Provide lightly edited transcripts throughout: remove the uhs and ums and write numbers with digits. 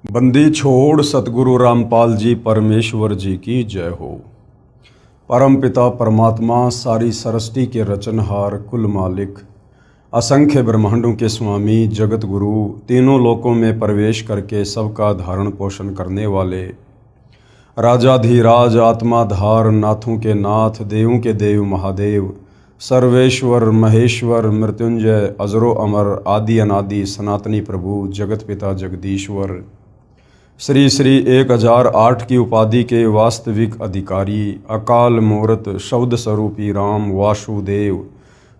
बंदी छोड़ सतगुरु रामपाल जी परमेश्वर जी की जय हो। परम पिता परमात्मा सारी सृष्टि के रचनहार कुल मालिक असंख्य ब्रह्मांडों के स्वामी जगत गुरु तीनों लोकों में प्रवेश करके सबका धारण पोषण करने वाले राजाधिराज आत्माधार नाथों के नाथ देवों के देव महादेव सर्वेश्वर महेश्वर मृत्युंजय अजरो अमर आदि अनादि सनातनी प्रभु जगत पिता जगदीश्वर श्री श्री 1008 की उपाधि के वास्तविक अधिकारी अकाल मूर्त शब्द स्वरूपी राम वासुदेव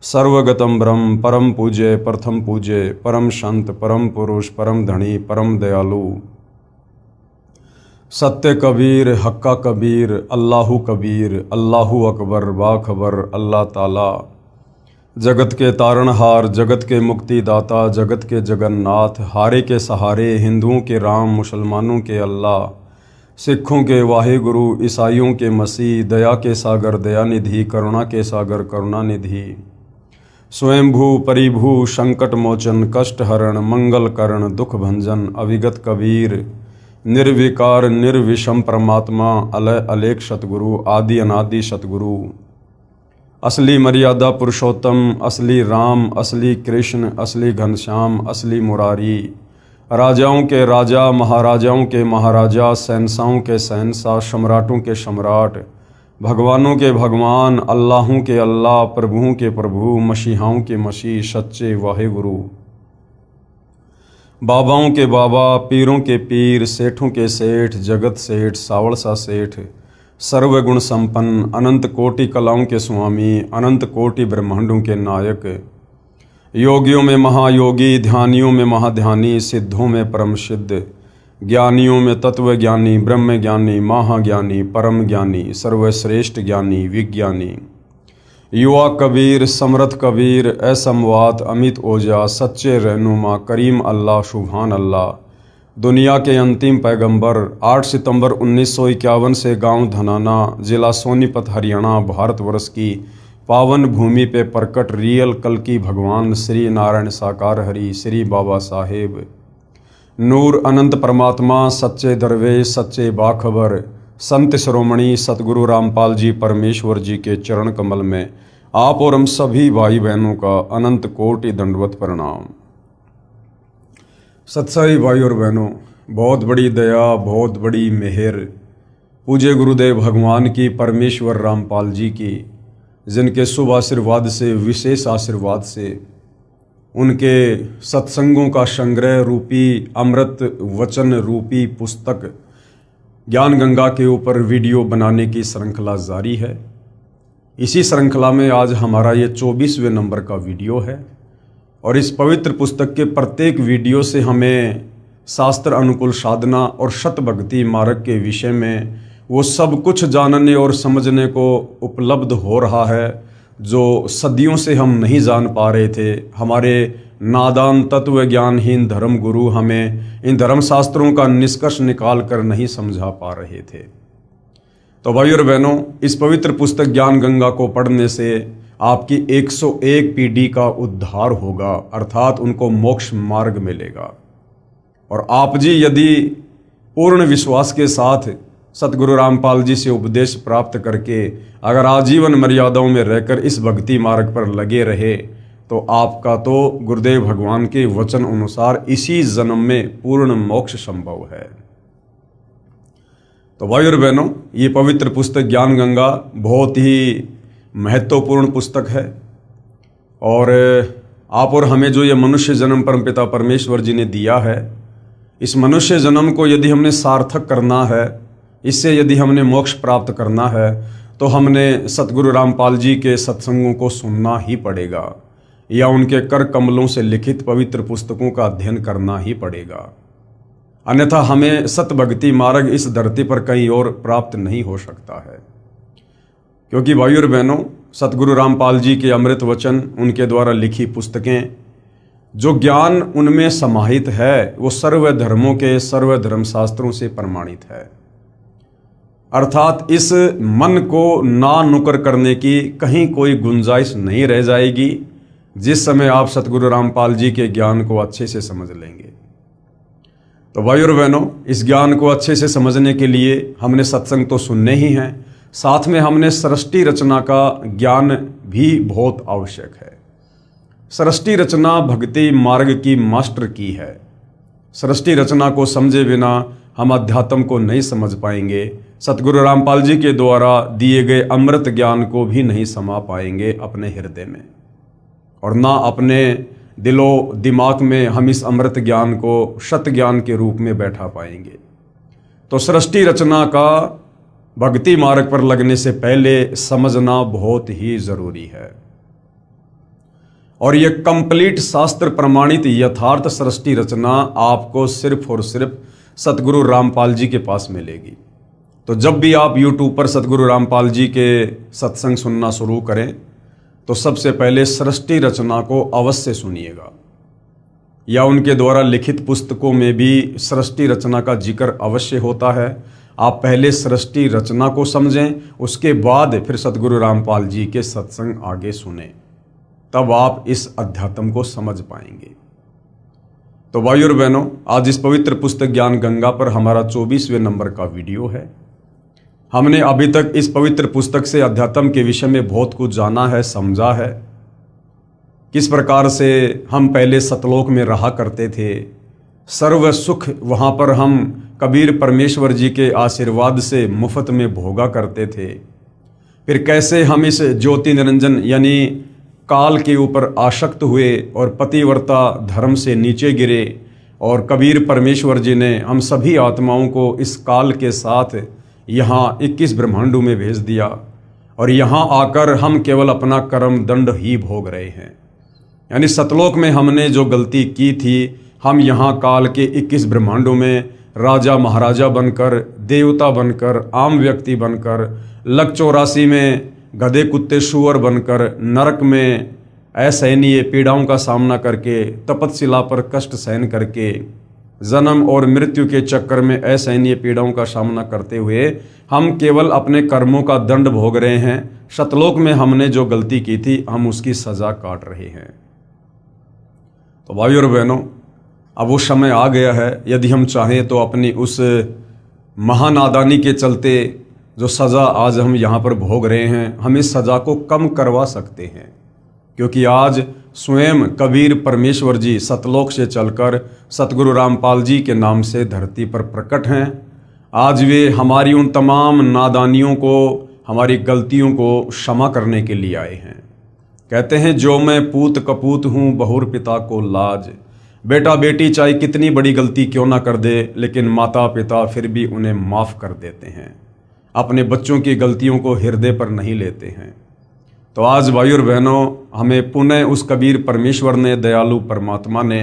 सर्वगतम ब्रह्म परम पूज्य प्रथम पूज्य परम संत परम पुरुष परम धनी परम दयालु सत्य कबीर हक्का कबीर अल्लाहू अकबर बाखबर अल्लाह ताला जगत के तारणहार जगत के मुक्तिदाता जगत के जगन्नाथ हारे के सहारे हिंदुओं के राम मुसलमानों के अल्लाह सिखों के वाहिगुरु ईसाइयों के मसीह दया के सागर दयानिधि करुणा के सागर करुणानिधि स्वयंभू परिभू संकट मोचन कष्ट हरण मंगल करण दुख भंजन अविगत कबीर निर्विकार निर्विषम परमात्मा अलय अलेख सतगुरु आदि अनादि सतगुरु असली मर्यादा पुरुषोत्तम असली राम असली कृष्ण असली घनश्याम असली मुरारी राजाओं के राजा महाराजाओं के महाराजा शहंशाहों के शहंशाह सम्राटों के सम्राट भगवानों के भगवान अल्लाहों के अल्लाह प्रभुओं के प्रभु मसीहाओं के मसीह सच्चे वाहिगुरु बाबाओं के बाबा पीरों के पीर सेठों के सेठ जगत सेठ सावड़ सा सेठ सर्वगुण संपन्न अनंत कोटि कलाओं के स्वामी अनंत कोटि ब्रह्मांडों के नायक योगियों में महायोगी ध्यानियों में महाध्यानी सिद्धों में परम सिद्ध ज्ञानियों में तत्व ज्ञानी ब्रह्म ज्ञानी महाज्ञानी परम ज्ञानी सर्वश्रेष्ठ ज्ञानी विज्ञानी युवा कबीर समर्थ कबीर असमवात अमित ओजा सच्चे रहनुमा करीम अल्लाह सुभान अल्लाह दुनिया के अंतिम पैगंबर 8 सितंबर 1951 से गांव धनाना जिला सोनीपत हरियाणा भारतवर्ष की पावन भूमि पे प्रकट रियल कल की भगवान श्री नारायण साकार हरि श्री बाबा साहेब नूर अनंत परमात्मा सच्चे दरवेश सच्चे बाखबर संत शिरोमणि सतगुरु रामपाल जी परमेश्वर जी के चरण कमल में आप और हम सभी भाई बहनों का अनंत कोटि दंडवत प्रणाम। सत्साई भाई और बहनों, बहुत बड़ी दया बहुत बड़ी मेहर पूज्य गुरुदेव भगवान की परमेश्वर रामपाल जी की जिनके शुभ आशीर्वाद से विशेष आशीर्वाद से उनके सत्संगों का संग्रह रूपी अमृत वचन रूपी पुस्तक ज्ञान गंगा के ऊपर वीडियो बनाने की श्रृंखला जारी है। इसी श्रृंखला में आज हमारा ये 24वें नंबर का वीडियो है और इस पवित्र पुस्तक के प्रत्येक वीडियो से हमें शास्त्र अनुकूल साधना और शत भक्ति मार्ग के विषय में वो सब कुछ जानने और समझने को उपलब्ध हो रहा है जो सदियों से हम नहीं जान पा रहे थे। हमारे नादान तत्व ज्ञानहीन धर्म गुरु हमें इन धर्म शास्त्रों का निष्कर्ष निकाल कर नहीं समझा पा रहे थे। तो भाई और बहनों, इस पवित्र पुस्तक ज्ञान गंगा को पढ़ने से आपकी 101 पीढ़ी का उद्धार होगा, अर्थात उनको मोक्ष मार्ग मिलेगा। और आप जी यदि पूर्ण विश्वास के साथ सतगुरु रामपाल जी से उपदेश प्राप्त करके अगर आजीवन मर्यादाओं में रहकर इस भक्ति मार्ग पर लगे रहे तो आपका तो गुरुदेव भगवान के वचन अनुसार इसी जन्म में पूर्ण मोक्ष संभव है। तो भाई और बहनों, ये पवित्र पुस्तक ज्ञान गंगा बहुत ही महत्वपूर्ण पुस्तक है और आप और हमें जो ये मनुष्य जन्म परमपिता परमेश्वर जी ने दिया है, इस मनुष्य जन्म को यदि हमने सार्थक करना है, इससे यदि हमने मोक्ष प्राप्त करना है तो हमने सतगुरु रामपाल जी के सत्संगों को सुनना ही पड़ेगा या उनके कर कमलों से लिखित पवित्र पुस्तकों का अध्ययन करना ही पड़ेगा। अन्यथा हमें सत भक्ति मार्ग इस धरती पर कहीं और प्राप्त नहीं हो सकता है। क्योंकि भाई और बहनों, सतगुरु रामपाल जी के अमृत वचन उनके द्वारा लिखी पुस्तकें जो ज्ञान उनमें समाहित है वो सर्व धर्मों के सर्व धर्म शास्त्रों से प्रमाणित है। अर्थात इस मन को ना नुकर करने की कहीं कोई गुंजाइश नहीं रह जाएगी जिस समय आप सतगुरु रामपाल जी के ज्ञान को अच्छे से समझ लेंगे। तो भाई और बहनों, इस ज्ञान को अच्छे से समझने के लिए हमने सत्संग तो सुनने ही हैं, साथ में हमने सृष्टि रचना का ज्ञान भी बहुत आवश्यक है। सृष्टि रचना भक्ति मार्ग की मास्टर की है। सृष्टि रचना को समझे बिना हम अध्यात्म को नहीं समझ पाएंगे, सतगुरु रामपाल जी के द्वारा दिए गए अमृत ज्ञान को भी नहीं समा पाएंगे अपने हृदय में, और ना अपने दिलो दिमाग में हम इस अमृत ज्ञान को सत ज्ञान के रूप में बैठा पाएंगे। तो सृष्टि रचना का भक्ति मार्ग पर लगने से पहले समझना बहुत ही जरूरी है, और यह कंप्लीट शास्त्र प्रमाणित यथार्थ सृष्टि रचना आपको सिर्फ और सिर्फ सतगुरु रामपाल जी के पास मिलेगी। तो जब भी आप YouTube पर सतगुरु रामपाल जी के सत्संग सुनना शुरू करें तो सबसे पहले सृष्टि रचना को अवश्य सुनिएगा, या उनके द्वारा लिखित पुस्तकों में भी सृष्टि रचना का जिक्र अवश्य होता है। आप पहले सृष्टि रचना को समझें, उसके बाद फिर सतगुरु रामपाल जी के सत्संग आगे सुने, तब आप इस अध्यात्म को समझ पाएंगे। तो भाई और बहनों, आज इस पवित्र पुस्तक ज्ञान गंगा पर हमारा 24वें नंबर का वीडियो है। हमने अभी तक इस पवित्र पुस्तक से अध्यात्म के विषय में बहुत कुछ जाना है, समझा है। किस प्रकार से हम पहले सतलोक में रहा करते थे, सर्व सुख वहाँ पर हम कबीर परमेश्वर जी के आशीर्वाद से मुफ्त में भोगा करते थे। फिर कैसे हम इस ज्योति निरंजन यानी काल के ऊपर आसक्त हुए और पतिव्रता धर्म से नीचे गिरे, और कबीर परमेश्वर जी ने हम सभी आत्माओं को इस काल के साथ यहाँ 21 ब्रह्मांडों में भेज दिया, और यहाँ आकर हम केवल अपना कर्म दंड ही भोग रहे हैं। यानी सतलोक में हमने जो गलती की थी, हम यहाँ काल के 21 ब्रह्मांडों में राजा महाराजा बनकर, देवता बनकर, आम व्यक्ति बनकर, लक 84 में गधे कुत्ते शुअर बनकर, नरक में असहनीय पीड़ाओं का सामना करके, तपतशिला पर कष्ट सहन करके, जन्म और मृत्यु के चक्कर में असहनीय पीड़ाओं का सामना करते हुए हम केवल अपने कर्मों का दंड भोग रहे हैं। सतलोक में हमने जो गलती की थी, हम उसकी सजा काट रहे हैं। तो भाई और बहनों, अब वो समय आ गया है, यदि हम चाहें तो अपनी उस महानादानी के चलते जो सज़ा आज हम यहाँ पर भोग रहे हैं, हम इस सज़ा को कम करवा सकते हैं, क्योंकि आज स्वयं कबीर परमेश्वर जी सतलोक से चलकर सतगुरु रामपाल जी के नाम से धरती पर प्रकट हैं। आज वे हमारी उन तमाम नादानियों को, हमारी गलतियों को क्षमा करने के लिए आए हैं। कहते हैं, जो मैं पूत कपूत हूँ बहुर पिता को लाज। बेटा बेटी चाहे कितनी बड़ी गलती क्यों ना कर दे, लेकिन माता पिता फिर भी उन्हें माफ़ कर देते हैं, अपने बच्चों की गलतियों को हृदय पर नहीं लेते हैं। तो आज भाई और बहनों, हमें पुनः उस कबीर परमेश्वर ने, दयालु परमात्मा ने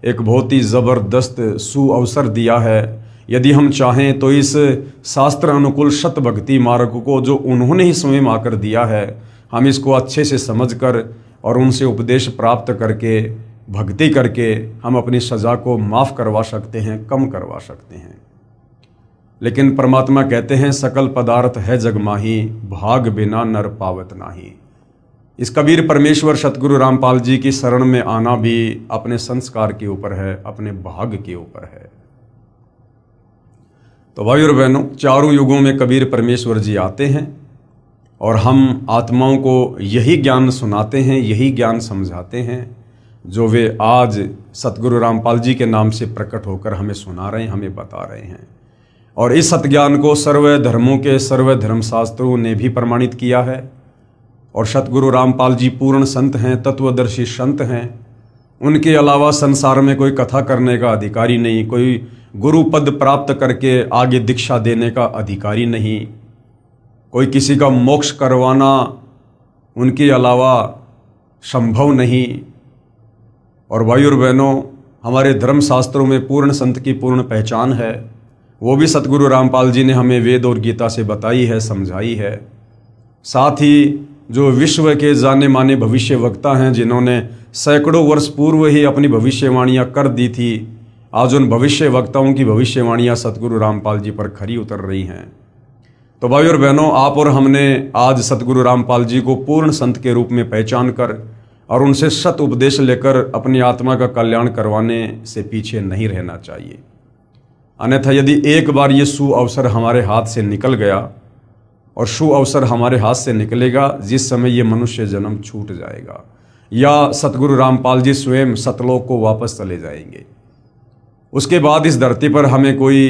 एक बहुत ही ज़बरदस्त सुअवसर दिया है। यदि हम चाहें तो इस शास्त्र अनुकूल सत भक्ति मार्ग को, जो उन्होंने ही स्वयं आकर दिया है, हम इसको अच्छे से समझकर और उनसे उपदेश प्राप्त करके, भक्ति करके हम अपनी सज़ा को माफ़ करवा सकते हैं, कम करवा सकते हैं। लेकिन परमात्मा कहते हैं, सकल पदार्थ है जग माही, भाग बिना नर पावत नाही। इस कबीर परमेश्वर सतगुरु रामपाल जी की शरण में आना भी अपने संस्कार के ऊपर है, अपने भाग्य के ऊपर है। तो भाई और बहनों, चारों युगों में कबीर परमेश्वर जी आते हैं और हम आत्माओं को यही ज्ञान सुनाते हैं, यही ज्ञान समझाते हैं, जो वे आज सतगुरु रामपाल जी के नाम से प्रकट होकर हमें सुना रहे हैं, हमें बता रहे हैं। और इस सतज्ञान को सर्व धर्मों के सर्व धर्मशास्त्रों ने भी प्रमाणित किया है। और सतगुरु रामपाल जी पूर्ण संत हैं, तत्वदर्शी संत हैं। उनके अलावा संसार में कोई कथा करने का अधिकारी नहीं, कोई गुरु पद प्राप्त करके आगे दीक्षा देने का अधिकारी नहीं, कोई किसी का मोक्ष करवाना उनके अलावा संभव नहीं। और भाई और बहनों, हमारे धर्मशास्त्रों में पूर्ण संत की पूर्ण पहचान है, वो भी सतगुरु रामपाल जी ने हमें वेद और गीता से बताई है, समझाई है। साथ ही जो विश्व के जाने माने भविष्य वक्ता हैं, जिन्होंने सैकड़ों वर्ष पूर्व ही अपनी भविष्यवाणियाँ कर दी थी, आज उन भविष्य वक्ताओं की भविष्यवाणियाँ सतगुरु रामपाल जी पर खरी उतर रही हैं। तो भाई और बहनों, आप और हमने आज सतगुरु रामपाल जी को पूर्ण संत के रूप में पहचान कर और उनसे सत उपदेश लेकर अपनी आत्मा का कल्याण करवाने से पीछे नहीं रहना चाहिए। अन्यथा यदि एक बार ये सु अवसर हमारे हाथ से निकल गया, और सु अवसर हमारे हाथ से निकलेगा जिस समय ये मनुष्य जन्म छूट जाएगा, या सतगुरु रामपाल जी स्वयं सतलोक को वापस चले जाएंगे। उसके बाद इस धरती पर हमें कोई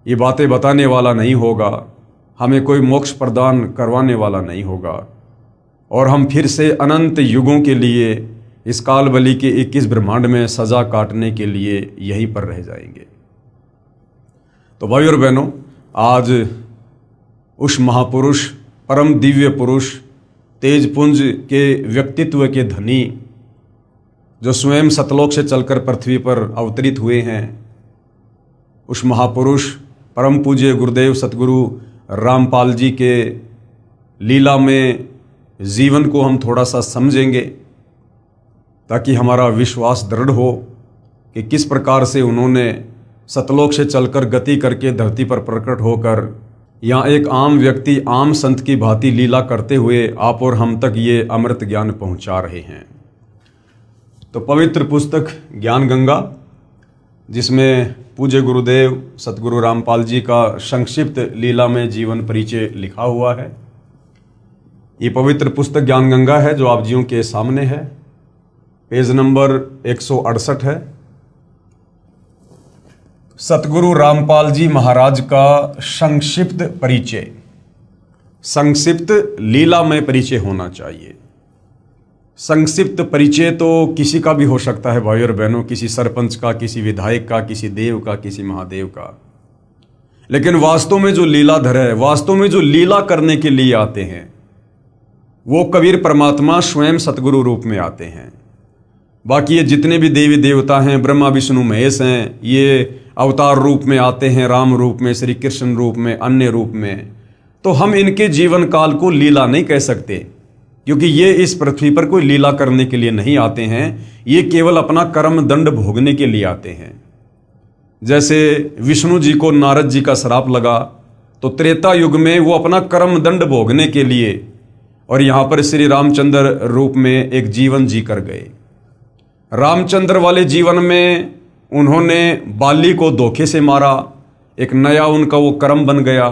ये बातें बताने वाला नहीं होगा, हमें कोई मोक्ष प्रदान करवाने वाला नहीं होगा, और हम फिर से अनंत युगों के लिए इस काल बलि के 21 ब्रह्मांड में सजा काटने के लिए यहीं पर रह जाएंगे। तो भाई और बहनों, आज उस महापुरुष, परम दिव्य पुरुष, तेजपुंज के व्यक्तित्व के धनी, जो स्वयं सतलोक से चलकर पृथ्वी पर अवतरित हुए हैं, उस महापुरुष परम पूज्य गुरुदेव सतगुरु रामपाल जी के लीला में जीवन को हम थोड़ा सा समझेंगे, ताकि हमारा विश्वास दृढ़ हो कि किस प्रकार से उन्होंने सतलोक से चलकर गति करके धरती पर प्रकट होकर यहाँ एक आम व्यक्ति, आम संत की भांति लीला करते हुए आप और हम तक ये अमृत ज्ञान पहुँचा रहे हैं। तो पवित्र पुस्तक ज्ञान गंगा, जिसमें पूज्य गुरुदेव सतगुरु रामपाल जी का संक्षिप्त लीला में जीवन परिचय लिखा हुआ है, ये पवित्र पुस्तक ज्ञान गंगा है जो आप जियों के सामने है। पेज नंबर 168 है। सतगुरु रामपाल जी महाराज का संक्षिप्त परिचय, संक्षिप्त लीला में परिचय होना चाहिए। संक्षिप्त परिचय तो किसी का भी हो सकता है भाई और बहनों, किसी सरपंच का, किसी विधायक का, किसी देव का, किसी महादेव का, लेकिन वास्तव में जो लीलाधर है, वास्तव में जो लीला करने के लिए आते हैं, वो कबीर परमात्मा स्वयं सतगुरु रूप में आते हैं। बाकी ये जितने भी देवी देवता हैं, ब्रह्मा विष्णु महेश हैं, ये अवतार रूप में आते हैं, राम रूप में, श्री कृष्ण रूप में, अन्य रूप में। तो हम इनके जीवन काल को लीला नहीं कह सकते, क्योंकि ये इस पृथ्वी पर कोई लीला करने के लिए नहीं आते हैं, ये केवल अपना कर्म दंड भोगने के लिए आते हैं। जैसे विष्णु जी को नारद जी का श्राप लगा, तो त्रेता युग में वो अपना कर्म दंड भोगने के लिए और यहाँ पर श्री रामचंद्र रूप में एक जीवन जी कर गए। रामचंद्र वाले जीवन में उन्होंने बाली को धोखे से मारा, एक नया उनका वो कर्म बन गया।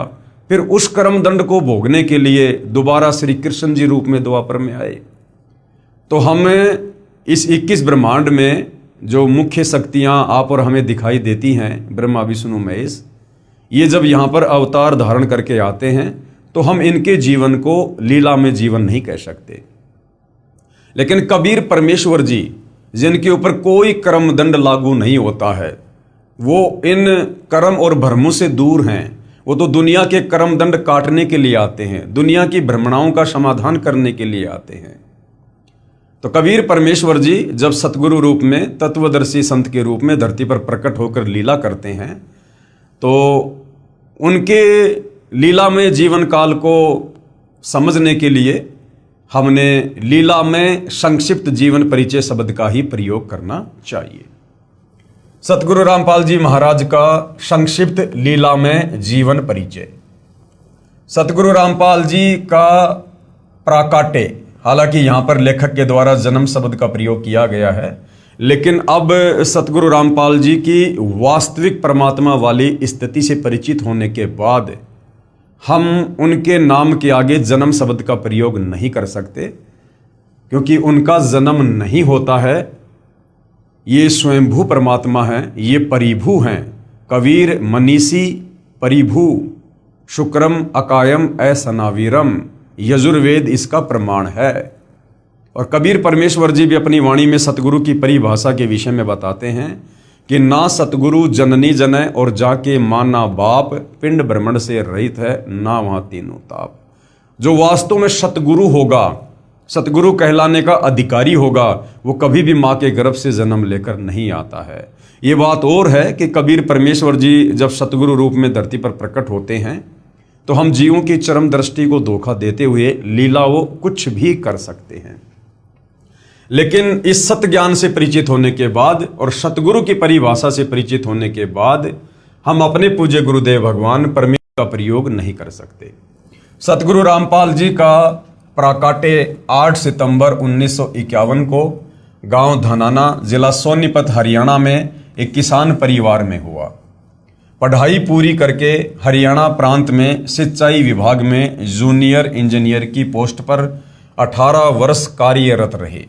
फिर उस कर्म दंड को भोगने के लिए दोबारा श्री कृष्ण जी रूप में द्वापर में आए। तो हम इस 21 ब्रह्मांड में जो मुख्य शक्तियां आप और हमें दिखाई देती हैं, ब्रह्मा विष्णु महेश, ये जब यहाँ पर अवतार धारण करके आते हैं, तो हम इनके जीवन को लीला में जीवन नहीं कह सकते। लेकिन कबीर परमेश्वर जी, जिनके ऊपर कोई कर्म दंड लागू नहीं होता है, वो इन कर्म और भ्रमों से दूर हैं। वो तो दुनिया के कर्म दंड काटने के लिए आते हैं, दुनिया की भ्रमणाओं का समाधान करने के लिए आते हैं। तो कबीर परमेश्वर जी जब सतगुरु रूप में, तत्वदर्शी संत के रूप में धरती पर प्रकट होकर लीला करते हैं, तो उनके लीला में जीवन काल को समझने के लिए हमने लीला में संक्षिप्त जीवन परिचय शब्द का ही प्रयोग करना चाहिए। सतगुरु रामपाल जी महाराज का संक्षिप्त लीला में जीवन परिचय। सतगुरु रामपाल जी का प्राकाटे, हालांकि यहाँ पर लेखक के द्वारा जन्म शब्द का प्रयोग किया गया है, लेकिन अब सतगुरु रामपाल जी की वास्तविक परमात्मा वाली स्थिति से परिचित होने के बाद हम उनके नाम के आगे जन्म शब्द का प्रयोग नहीं कर सकते, क्योंकि उनका जन्म नहीं होता है। ये स्वयंभू परमात्मा हैं, ये परिभू हैं। कबीर मनीषी परिभू, शुक्रम अकायम असनावीरम, यजुर्वेद इसका प्रमाण है। और कबीर परमेश्वर जी भी अपनी वाणी में सतगुरु की परिभाषा के विषय में बताते हैं कि ना सतगुरु जननी जनय और जाके माना बाप, पिंड भ्रमण से रहित है ना वहाँ तीनों ताप। जो वास्तव में सतगुरु होगा, सतगुरु कहलाने का अधिकारी होगा, वो कभी भी माँ के गर्भ से जन्म लेकर नहीं आता है। ये बात और है कि कबीर परमेश्वर जी जब सतगुरु रूप में धरती पर प्रकट होते हैं, तो हम जीवों की चरम दृष्टि को धोखा देते हुए लीला वो कुछ भी कर सकते हैं। लेकिन इस सत्य ज्ञान से परिचित होने के बाद और सतगुरु की परिभाषा से परिचित होने के बाद हम अपने पूज्य गुरुदेव भगवान परमेश्वर का प्रयोग नहीं कर सकते। सतगुरु रामपाल जी का प्राकाटे 8 सितंबर 1951 को गांव धनाना, जिला सोनीपत, हरियाणा में एक किसान परिवार में हुआ। पढ़ाई पूरी करके हरियाणा प्रांत में सिंचाई विभाग में जूनियर इंजीनियर की पोस्ट पर 18 वर्ष कार्यरत रहे।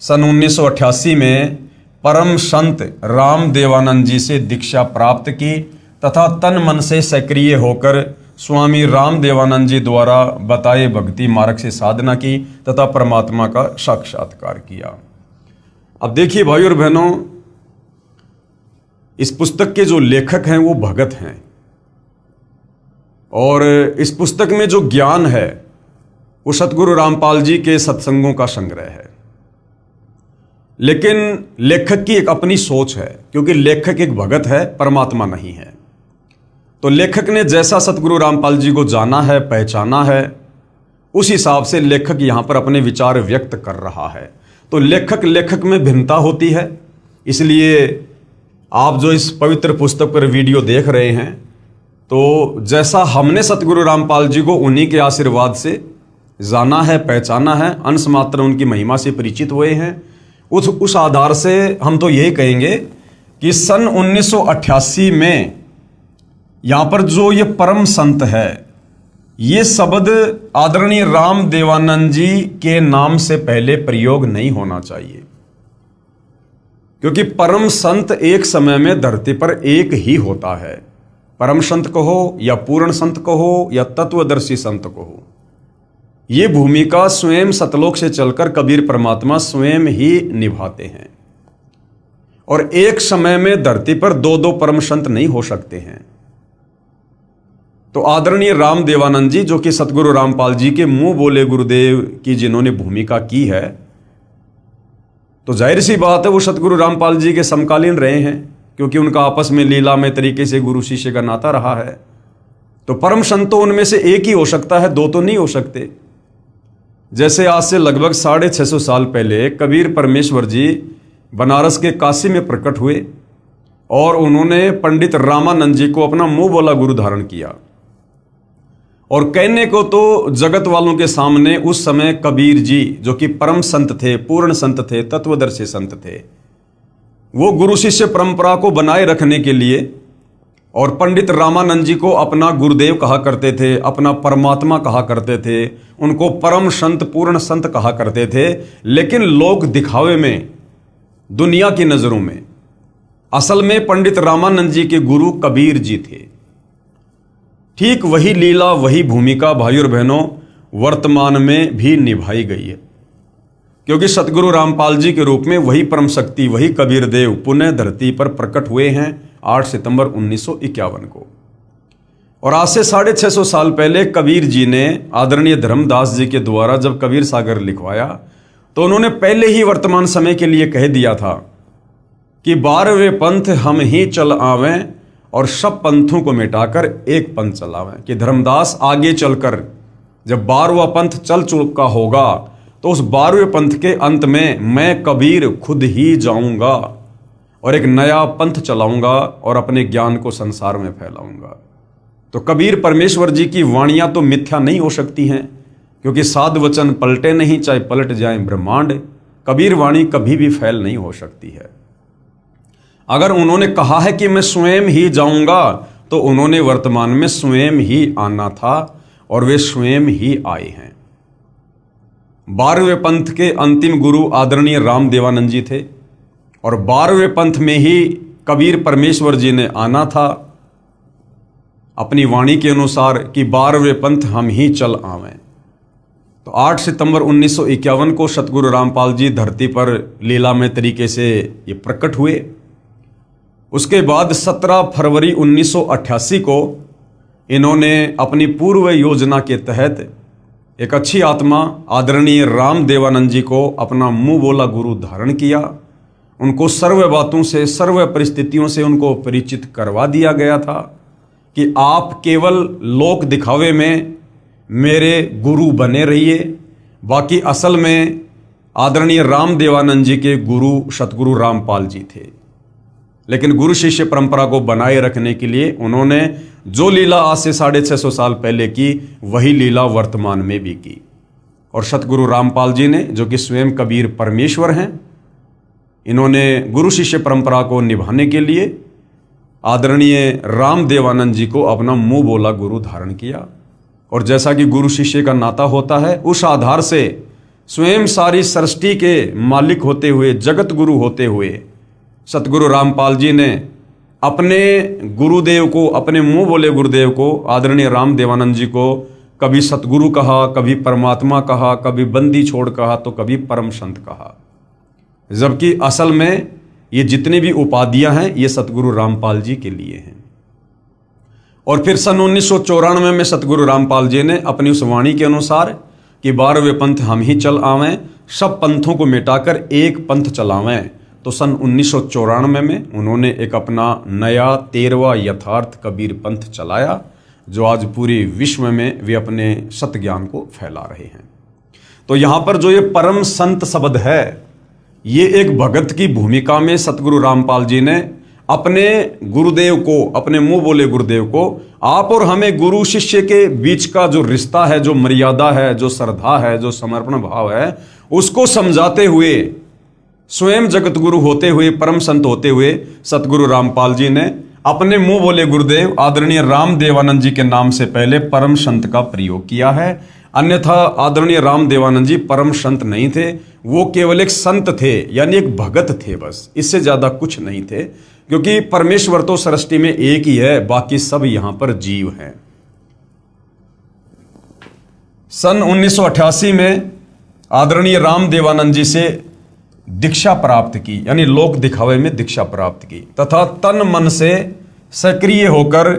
सन 1988 में परम संत राम देवानंद जी से दीक्षा प्राप्त की तथा तन मन से सक्रिय होकर स्वामी राम देवानंद जी द्वारा बताए भक्ति मार्ग से साधना की तथा परमात्मा का साक्षात्कार किया। अब देखिए भाइयों और बहनों, इस पुस्तक के जो लेखक हैं वो भगत हैं और इस पुस्तक में जो ज्ञान है वो सतगुरु रामपाल जी के सत्संगों का संग्रह है। लेकिन लेखक की एक अपनी सोच है, क्योंकि लेखक एक भगत है, परमात्मा नहीं है। तो लेखक ने जैसा सतगुरु रामपाल जी को जाना है, पहचाना है, उस हिसाब से लेखक यहां पर अपने विचार व्यक्त कर रहा है। तो लेखक में भिन्नता होती है। इसलिए आप जो इस पवित्र पुस्तक पर वीडियो देख रहे हैं, तो जैसा हमने सतगुरु रामपाल जी को उन्हीं के आशीर्वाद से जाना है, पहचाना है, अंश मात्र उनकी महिमा से परिचित हुए हैं, उस आधार से हम तो यही कहेंगे कि सन 1988 में यहां पर जो ये परम संत है, ये शब्द आदरणीय राम देवानंद जी के नाम से पहले प्रयोग नहीं होना चाहिए, क्योंकि परम संत एक समय में धरती पर एक ही होता है। परम संत कहो या पूर्ण संत कहो या तत्वदर्शी संत कहो, ये भूमिका स्वयं सतलोक से चलकर कबीर परमात्मा स्वयं ही निभाते हैं। और एक समय में धरती पर दो दो परम संत नहीं हो सकते हैं। तो आदरणीय राम देवानंद जी, जो कि सतगुरु रामपाल जी के मुंह बोले गुरुदेव की जिन्होंने भूमिका की है, तो जाहिर सी बात है वो सतगुरु रामपाल जी के समकालीन रहे हैं, क्योंकि उनका आपस में लीलामय तरीके से गुरु शिष्य का नाता रहा है। तो परम संत तो उनमें से एक ही हो सकता है, दो तो नहीं हो सकते। जैसे आज से लगभग 650 साल पहले कबीर परमेश्वर जी बनारस के काशी में प्रकट हुए और उन्होंने पंडित रामानंद जी को अपना मुंह बोला गुरु धारण किया। और कहने को तो जगत वालों के सामने उस समय कबीर जी, जो कि परम संत थे, पूर्ण संत थे, तत्वदर्शी संत थे, वो गुरु शिष्य परंपरा को बनाए रखने के लिए और पंडित रामानंद जी को अपना गुरुदेव कहा करते थे, अपना परमात्मा कहा करते थे, उनको परम संत, पूर्ण संत कहा करते थे। लेकिन लोग दिखावे में, दुनिया की नजरों में, असल में पंडित रामानंद जी के गुरु कबीर जी थे। ठीक वही लीला, वही भूमिका भाइयों और बहनों वर्तमान में भी निभाई गई है, क्योंकि सतगुरु रामपाल जी के रूप में वही परम शक्ति, वही कबीर देव पुनः धरती पर प्रकट हुए हैं 8 सितंबर 1951 को। और आज से 650 साल पहले कबीर जी ने आदरणीय धर्मदास जी के द्वारा जब कबीर सागर लिखवाया, तो उन्होंने पहले ही वर्तमान समय के लिए कह दिया था कि 12वें पंथ हम ही चल आवें और सब पंथों को मिटाकर एक पंथ चलावें। कि धर्मदास आगे चलकर जब 12वां पंथ चल चुका होगा, तो उस 12वें पंथ के अंत में मैं कबीर खुद ही जाऊंगा और एक नया पंथ चलाऊंगा और अपने ज्ञान को संसार में फैलाऊंगा। तो कबीर परमेश्वर जी की वाणियां तो मिथ्या नहीं हो सकती हैं, क्योंकि साध वचन पलटे नहीं, चाहे पलट जाए ब्रह्मांड। कबीर वाणी कभी भी फैल नहीं हो सकती है। अगर उन्होंने कहा है कि मैं स्वयं ही जाऊंगा, तो उन्होंने वर्तमान में स्वयं ही आना था और वे स्वयं ही आए हैं। 12वें पंथ के अंतिम गुरु आदरणीय राम देवानंद जी थे और 12वें पंथ में ही कबीर परमेश्वर जी ने आना था अपनी वाणी के अनुसार कि 12वें पंथ हम ही चल आवें। तो 8 सितंबर 1951 को सतगुरु रामपाल जी धरती पर लीलामय तरीके से ये प्रकट हुए। उसके बाद 17 फरवरी 1988 को इन्होंने अपनी पूर्व योजना के तहत एक अच्छी आत्मा आदरणीय राम देवानंद जी को अपना मुंह बोला गुरु धारण किया। उनको सर्व बातों से, सर्व परिस्थितियों से उनको परिचित करवा दिया गया था कि आप केवल लोक दिखावे में मेरे गुरु बने रहिए, बाकी असल में आदरणीय राम देवानंद जी के गुरु सतगुरु रामपाल जी थे। लेकिन गुरु शिष्य परंपरा को बनाए रखने के लिए उन्होंने जो लीला आज से 650 साल पहले की, वही लीला वर्तमान में भी की। और सतगुरु रामपाल जी ने, जो कि स्वयं कबीर परमेश्वर हैं, इन्होंने गुरु शिष्य परंपरा को निभाने के लिए आदरणीय राम देवानंद जी को अपना मुंह बोला गुरु धारण किया। और जैसा कि गुरु शिष्य का नाता होता है, उस आधार से स्वयं सारी सृष्टि के मालिक होते हुए, जगत गुरु होते हुए सतगुरु रामपाल जी ने अपने गुरुदेव को, अपने मुंह बोले गुरुदेव को, आदरणीय राम देवानंद जी को कभी सतगुरु कहा, कभी परमात्मा कहा, कभी बंदी छोड़ कहा, तो कभी परम संत कहा। जबकि असल में ये जितनी भी उपाधियां हैं ये सतगुरु रामपाल जी के लिए हैं। और फिर सन 1994 में सतगुरु रामपाल जी ने अपनी उस वाणी के अनुसार कि 12वें पंथ हम ही चल आवें, सब पंथों को मिटाकर एक पंथ चलावें, तो सन 1994 में उन्होंने एक अपना नया 13वां यथार्थ कबीर पंथ चलाया, जो आज पूरे विश्व में वे अपने सत ज्ञान को फैला रहे हैं। तो यहाँ पर जो ये परम संत शब्द है, ये एक भगत की भूमिका में सतगुरु रामपाल जी ने अपने गुरुदेव को, अपने मुंह बोले गुरुदेव को, आप और हमें गुरु शिष्य के बीच का जो रिश्ता है, जो मर्यादा है, जो श्रद्धा है, जो समर्पण भाव है, उसको समझाते हुए, स्वयं जगत गुरु होते हुए, परम संत होते हुए सतगुरु रामपाल जी ने अपने मुंह बोले गुरुदेव आदरणीय राम देवानंद जी के नाम से पहले परम संत का प्रयोग किया है। अन्यथा आदरणीय राम देवानंद जी परम संत नहीं थे, वो केवल एक संत थे, यानी एक भगत थे, बस इससे ज्यादा कुछ नहीं थे। क्योंकि परमेश्वर तो सृष्टि में एक ही है, बाकी सब यहां पर जीव हैं। सन 1988 में आदरणीय राम देवानंद जी से दीक्षा प्राप्त की, यानी लोक दिखावे में दीक्षा प्राप्त की, तथा तन मन से सक्रिय होकर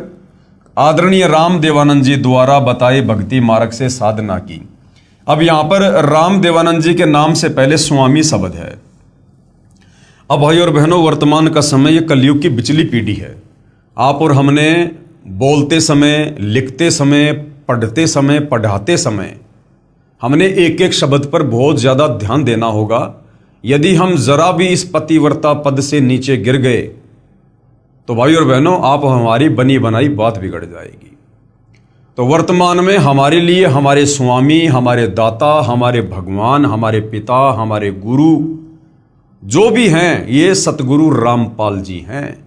आदरणीय राम देवानंद जी द्वारा बताए भक्ति मार्ग से साधना की। अब यहां पर राम देवानंद जी के नाम से पहले स्वामी शब्द है। अब भाई और बहनों, वर्तमान का समय ये कलयुग की बिचली पीढ़ी है। आप और हमने बोलते समय, लिखते समय, पढ़ते समय, पढ़ाते समय हमने एक एक शब्द पर बहुत ज्यादा ध्यान देना होगा। यदि हम जरा भी इस पतिव्रता पद से नीचे गिर गए तो भाई और बहनों, आप हमारी बनी बनाई बात बिगड़ जाएगी। तो वर्तमान में हमारे लिए हमारे स्वामी, हमारे दाता, हमारे भगवान, हमारे पिता, हमारे गुरु जो भी हैं, ये सतगुरु रामपाल जी हैं।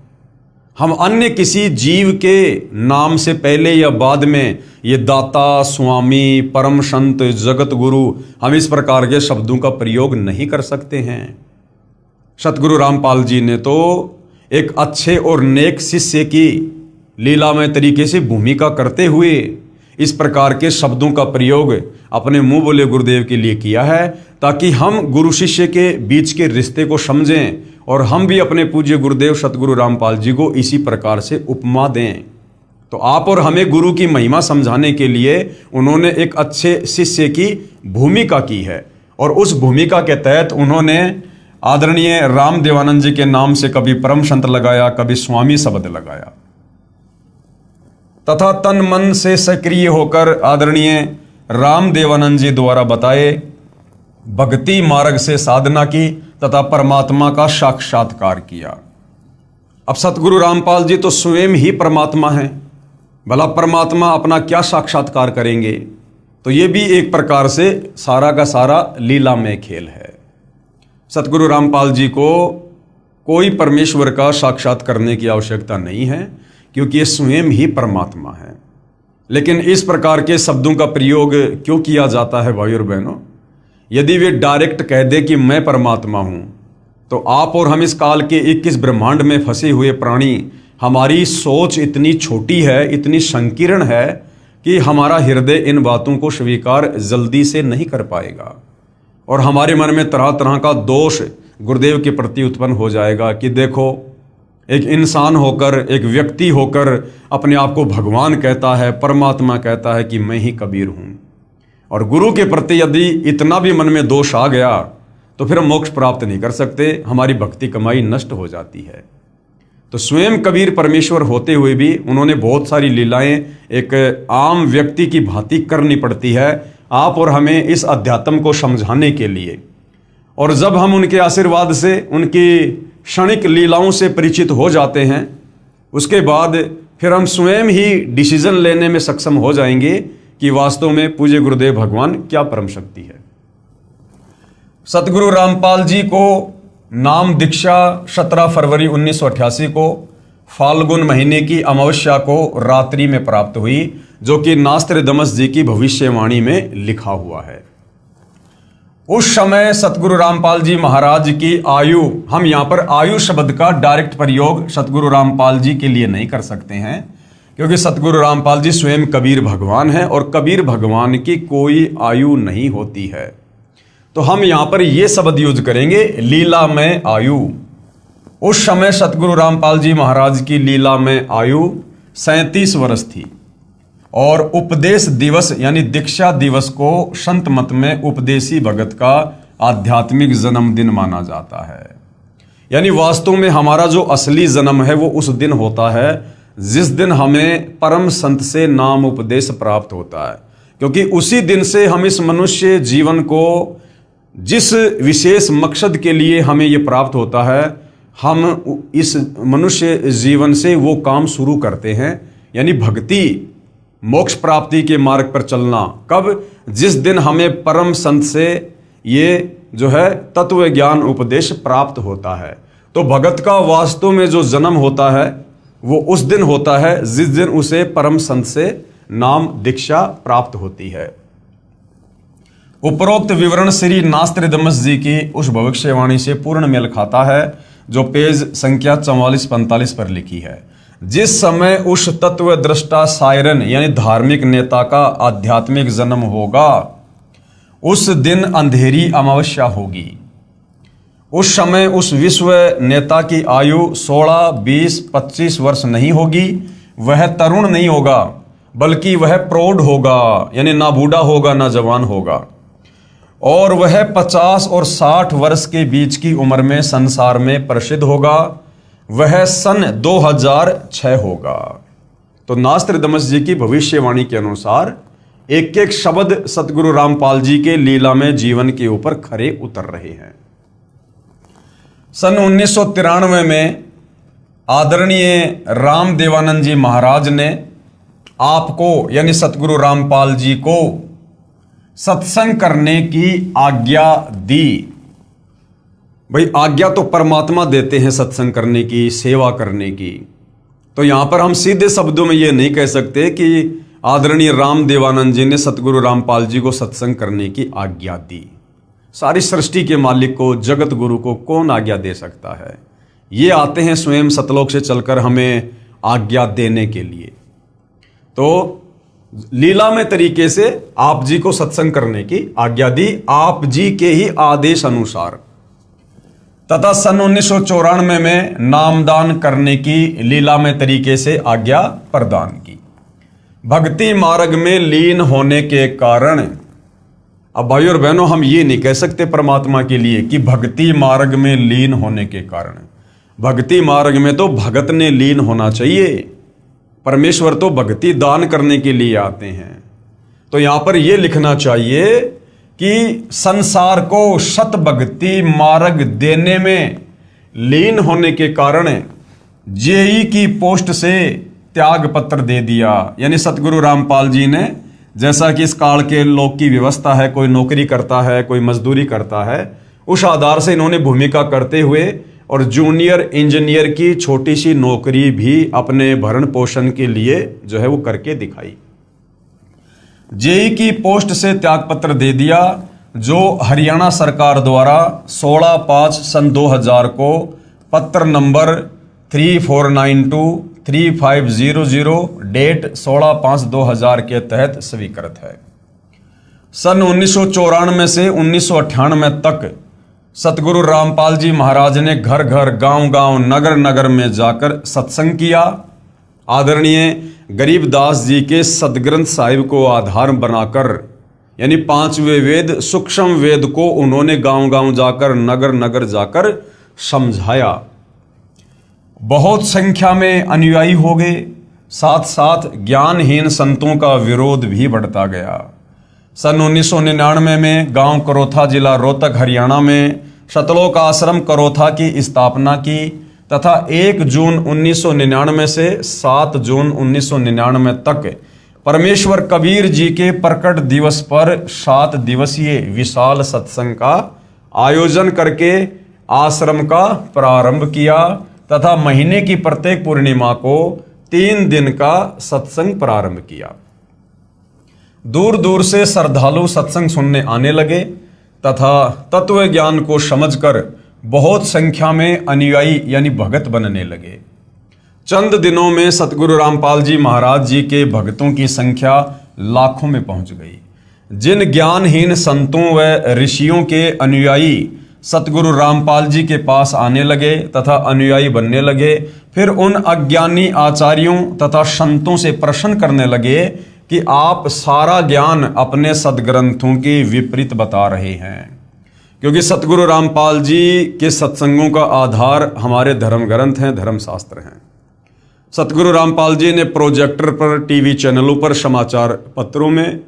हम अन्य किसी जीव के नाम से पहले या बाद में ये दाता, स्वामी, परम संत, जगत गुरु, हम इस प्रकार के शब्दों का प्रयोग नहीं कर सकते हैं। सतगुरु रामपाल जी ने तो एक अच्छे और नेक शिष्य की लीलामय तरीके से भूमिका करते हुए इस प्रकार के शब्दों का प्रयोग अपने मुंह बोले गुरुदेव के लिए किया है, ताकि हम गुरु शिष्य के बीच के रिश्ते को समझें और हम भी अपने पूज्य गुरुदेव सतगुरु रामपाल जी को इसी प्रकार से उपमा दें। तो आप और हमें गुरु की महिमा समझाने के लिए उन्होंने एक अच्छे शिष्य की भूमिका की है, और उस भूमिका के तहत उन्होंने आदरणीय राम देवानंद जी के नाम से कभी परम संत लगाया, कभी स्वामी शब्द लगाया, तथा तन मन से सक्रिय होकर आदरणीय राम देवानंद जी द्वारा बताए भक्ति मार्ग से साधना की तथा परमात्मा का साक्षात्कार किया। अब सतगुरु रामपाल जी तो स्वयं ही परमात्मा हैं, भला परमात्मा अपना क्या साक्षात्कार करेंगे? तो ये भी एक प्रकार से सारा का सारा लीलामय खेल है। सतगुरु रामपाल जी को कोई परमेश्वर का साक्षात करने की आवश्यकता नहीं है, क्योंकि ये स्वयं ही परमात्मा है। लेकिन इस प्रकार के शब्दों का प्रयोग क्यों किया जाता है भाई और बहनों? यदि वे डायरेक्ट कह दे कि मैं परमात्मा हूं, तो आप और हम इस काल के 21 ब्रह्मांड में फंसे हुए प्राणी, हमारी सोच इतनी छोटी है, इतनी संकीर्ण है कि हमारा हृदय इन बातों को स्वीकार जल्दी से नहीं कर पाएगा, और हमारे मन में तरह तरह का दोष गुरुदेव के प्रति उत्पन्न हो जाएगा कि देखो, एक इंसान होकर, एक व्यक्ति होकर अपने आप को भगवान कहता है, परमात्मा कहता है कि मैं ही कबीर हूं। और गुरु के प्रति यदि इतना भी मन में दोष आ गया तो फिर हम मोक्ष प्राप्त नहीं कर सकते, हमारी भक्ति कमाई नष्ट हो जाती है। तो स्वयं कबीर परमेश्वर होते हुए भी उन्होंने बहुत सारी लीलाएं एक आम व्यक्ति की भांति करनी पड़ती है आप और हमें इस अध्यात्म को समझाने के लिए। और जब हम उनके आशीर्वाद से, उनकी क्षणिक लीलाओं से परिचित हो जाते हैं, उसके बाद फिर हम स्वयं ही डिसीजन लेने में सक्षम हो जाएंगे कि वास्तव में पूज्य गुरुदेव भगवान क्या परम शक्ति है। सतगुरु रामपाल जी को नाम दीक्षा 17 फरवरी 1988 को फाल्गुन महीने की अमावस्या को रात्रि में प्राप्त हुई, जो कि नास्त्रदमस जी की भविष्यवाणी में लिखा हुआ है। उस समय सतगुरु रामपाल जी महाराज की आयु, हम यहाँ पर आयु शब्द का डायरेक्ट प्रयोग सतगुरु रामपाल जी के लिए नहीं कर सकते हैं, क्योंकि सतगुरु रामपाल जी स्वयं कबीर भगवान हैं और कबीर भगवान की कोई आयु नहीं होती है। तो हम यहाँ पर ये शब्द यूज करेंगे, लीला में आयु। उस समय सतगुरु रामपाल जी महाराज की लीला में आयु 37 वर्ष थी और उपदेश दिवस यानी दीक्षा दिवस को संत मत में उपदेशी भगत का आध्यात्मिक जन्मदिन माना जाता है। यानी वास्तव में हमारा जो असली जन्म है वो उस दिन होता है जिस दिन हमें परम संत से नाम उपदेश प्राप्त होता है, क्योंकि उसी दिन से हम इस मनुष्य जीवन को, जिस विशेष मकसद के लिए हमें ये प्राप्त होता है, हम इस मनुष्य जीवन से वो काम शुरू करते हैं, यानी भक्ति, मोक्ष प्राप्ति के मार्ग पर चलना। कब? जिस दिन हमें परम संत से ये जो है तत्व ज्ञान उपदेश प्राप्त होता है। तो भगत का वास्तव में जो जन्म होता है वो उस दिन होता है जिस दिन उसे परम संत से नाम दीक्षा प्राप्त होती है। उपरोक्त विवरण श्री नास्त्रदमस जी की उस भविष्यवाणी से पूर्ण मेल खाता है जो पेज संख्या 44-45 पर लिखी है। जिस समय उस तत्व दृष्टा सायरन यानी धार्मिक नेता का आध्यात्मिक जन्म होगा, उस दिन अंधेरी अमावस्या होगी। उस समय उस विश्व नेता की आयु 16, 20, 25 वर्ष नहीं होगी। वह तरुण नहीं होगा, बल्कि वह प्रौढ़ होगा, यानी ना बूढ़ा होगा ना जवान होगा। और वह 50 और 60 वर्ष के बीच की उम्र में संसार में प्रसिद्ध होगा। वह सन 2006 होगा। तो नास्त्रदमस जी की भविष्यवाणी के अनुसार एक एक शब्द सतगुरु रामपाल जी के लीला में जीवन के ऊपर खरे उतर रहे हैं। सन 1993 में आदरणीय राम देवानंद जी महाराज ने आपको यानी सतगुरु रामपाल जी को सत्संग करने की आज्ञा दी। भाई आज्ञा तो परमात्मा देते हैं सत्संग करने की, सेवा करने की। तो यहां पर हम सीधे शब्दों में ये नहीं कह सकते कि आदरणीय राम देवानंद जी ने सतगुरु रामपाल जी को सत्संग करने की आज्ञा दी। सारी सृष्टि के मालिक को, जगत गुरु को कौन आज्ञा दे सकता है? ये आते हैं स्वयं सतलोक से चलकर हमें आज्ञा देने के लिए। तो लीला में तरीके से आप जी को सत्संग करने की आज्ञा दी, आप जी के ही आदेश अनुसार। तथा सन 1994 में नामदान करने की लीला में तरीके से आज्ञा प्रदान की। भक्ति मार्ग में लीन होने के कारण, अब भाई और बहनों हम ये नहीं कह सकते परमात्मा के लिए कि भक्ति मार्ग में लीन होने के कारण। भक्ति मार्ग में तो भगत ने लीन होना चाहिए। परमेश्वर तो भक्ति दान करने के लिए आते हैं। तो यहां पर यह लिखना चाहिए कि संसार को सत भक्ति मार्ग देने में लीन होने के कारण जेई की पोस्ट से त्याग पत्र दे दिया। यानी सतगुरु रामपाल जी ने, जैसा कि इस काल के लोग की व्यवस्था है, कोई नौकरी करता है, कोई मजदूरी करता है, उस आधार से इन्होंने भूमिका करते हुए और जूनियर इंजीनियर की छोटी सी नौकरी भी अपने भरण पोषण के लिए जो है वो करके दिखाई। जेई की पोस्ट से त्यागपत्र दे दिया, जो हरियाणा सरकार द्वारा 16/5 सन 2000 को पत्र नंबर 3492-3500 डेट 16/5/2000 के तहत स्वीकृत है। सन 1994 से 1998 तक सतगुरु रामपाल जी महाराज ने घर घर, गांव गांव, नगर नगर में जाकर सत्संग किया। आदरणीय गरीबदास जी के सदग्रंथ साहिब को आधार बनाकर, यानी 5वें वेद सूक्ष्म वेद को उन्होंने गांव गांव जाकर, नगर नगर जाकर समझाया। बहुत संख्या में अनुयायी हो गए, साथ साथ ज्ञानहीन संतों का विरोध भी बढ़ता गया। सन 1999 में गांव करोथा, जिला रोहतक, हरियाणा में सतलोक आश्रम करोथा की स्थापना की तथा 1 जून 1999 से 7 जून 1999 तक परमेश्वर कबीर जी के प्रकट दिवस पर 7 दिवसीय विशाल सत्संग का आयोजन करके आश्रम का प्रारंभ किया तथा महीने की प्रत्येक पूर्णिमा को 3 दिन का सत्संग प्रारंभ किया। दूर दूर से श्रद्धालु सत्संग सुनने आने लगे तथा तत्व ज्ञान को समझकर बहुत संख्या में अनुयायी यानी भगत बनने लगे। चंद दिनों में सतगुरु रामपाल जी महाराज जी के भक्तों की संख्या लाखों में पहुंच गई। जिन ज्ञानहीन संतों व ऋषियों के अनुयायी सतगुरु रामपाल जी के पास आने लगे तथा अनुयायी बनने लगे, फिर उन अज्ञानी आचार्यों तथा संतों से प्रश्न करने लगे कि आप सारा ज्ञान अपने सदग्रंथों के विपरीत बता रहे हैं। क्योंकि सतगुरु रामपाल जी के सत्संगों का आधार हमारे धर्म ग्रंथ हैं, धर्मशास्त्र हैं। सतगुरु रामपाल जी ने प्रोजेक्टर पर, टीवी चैनलों पर, समाचार पत्रों में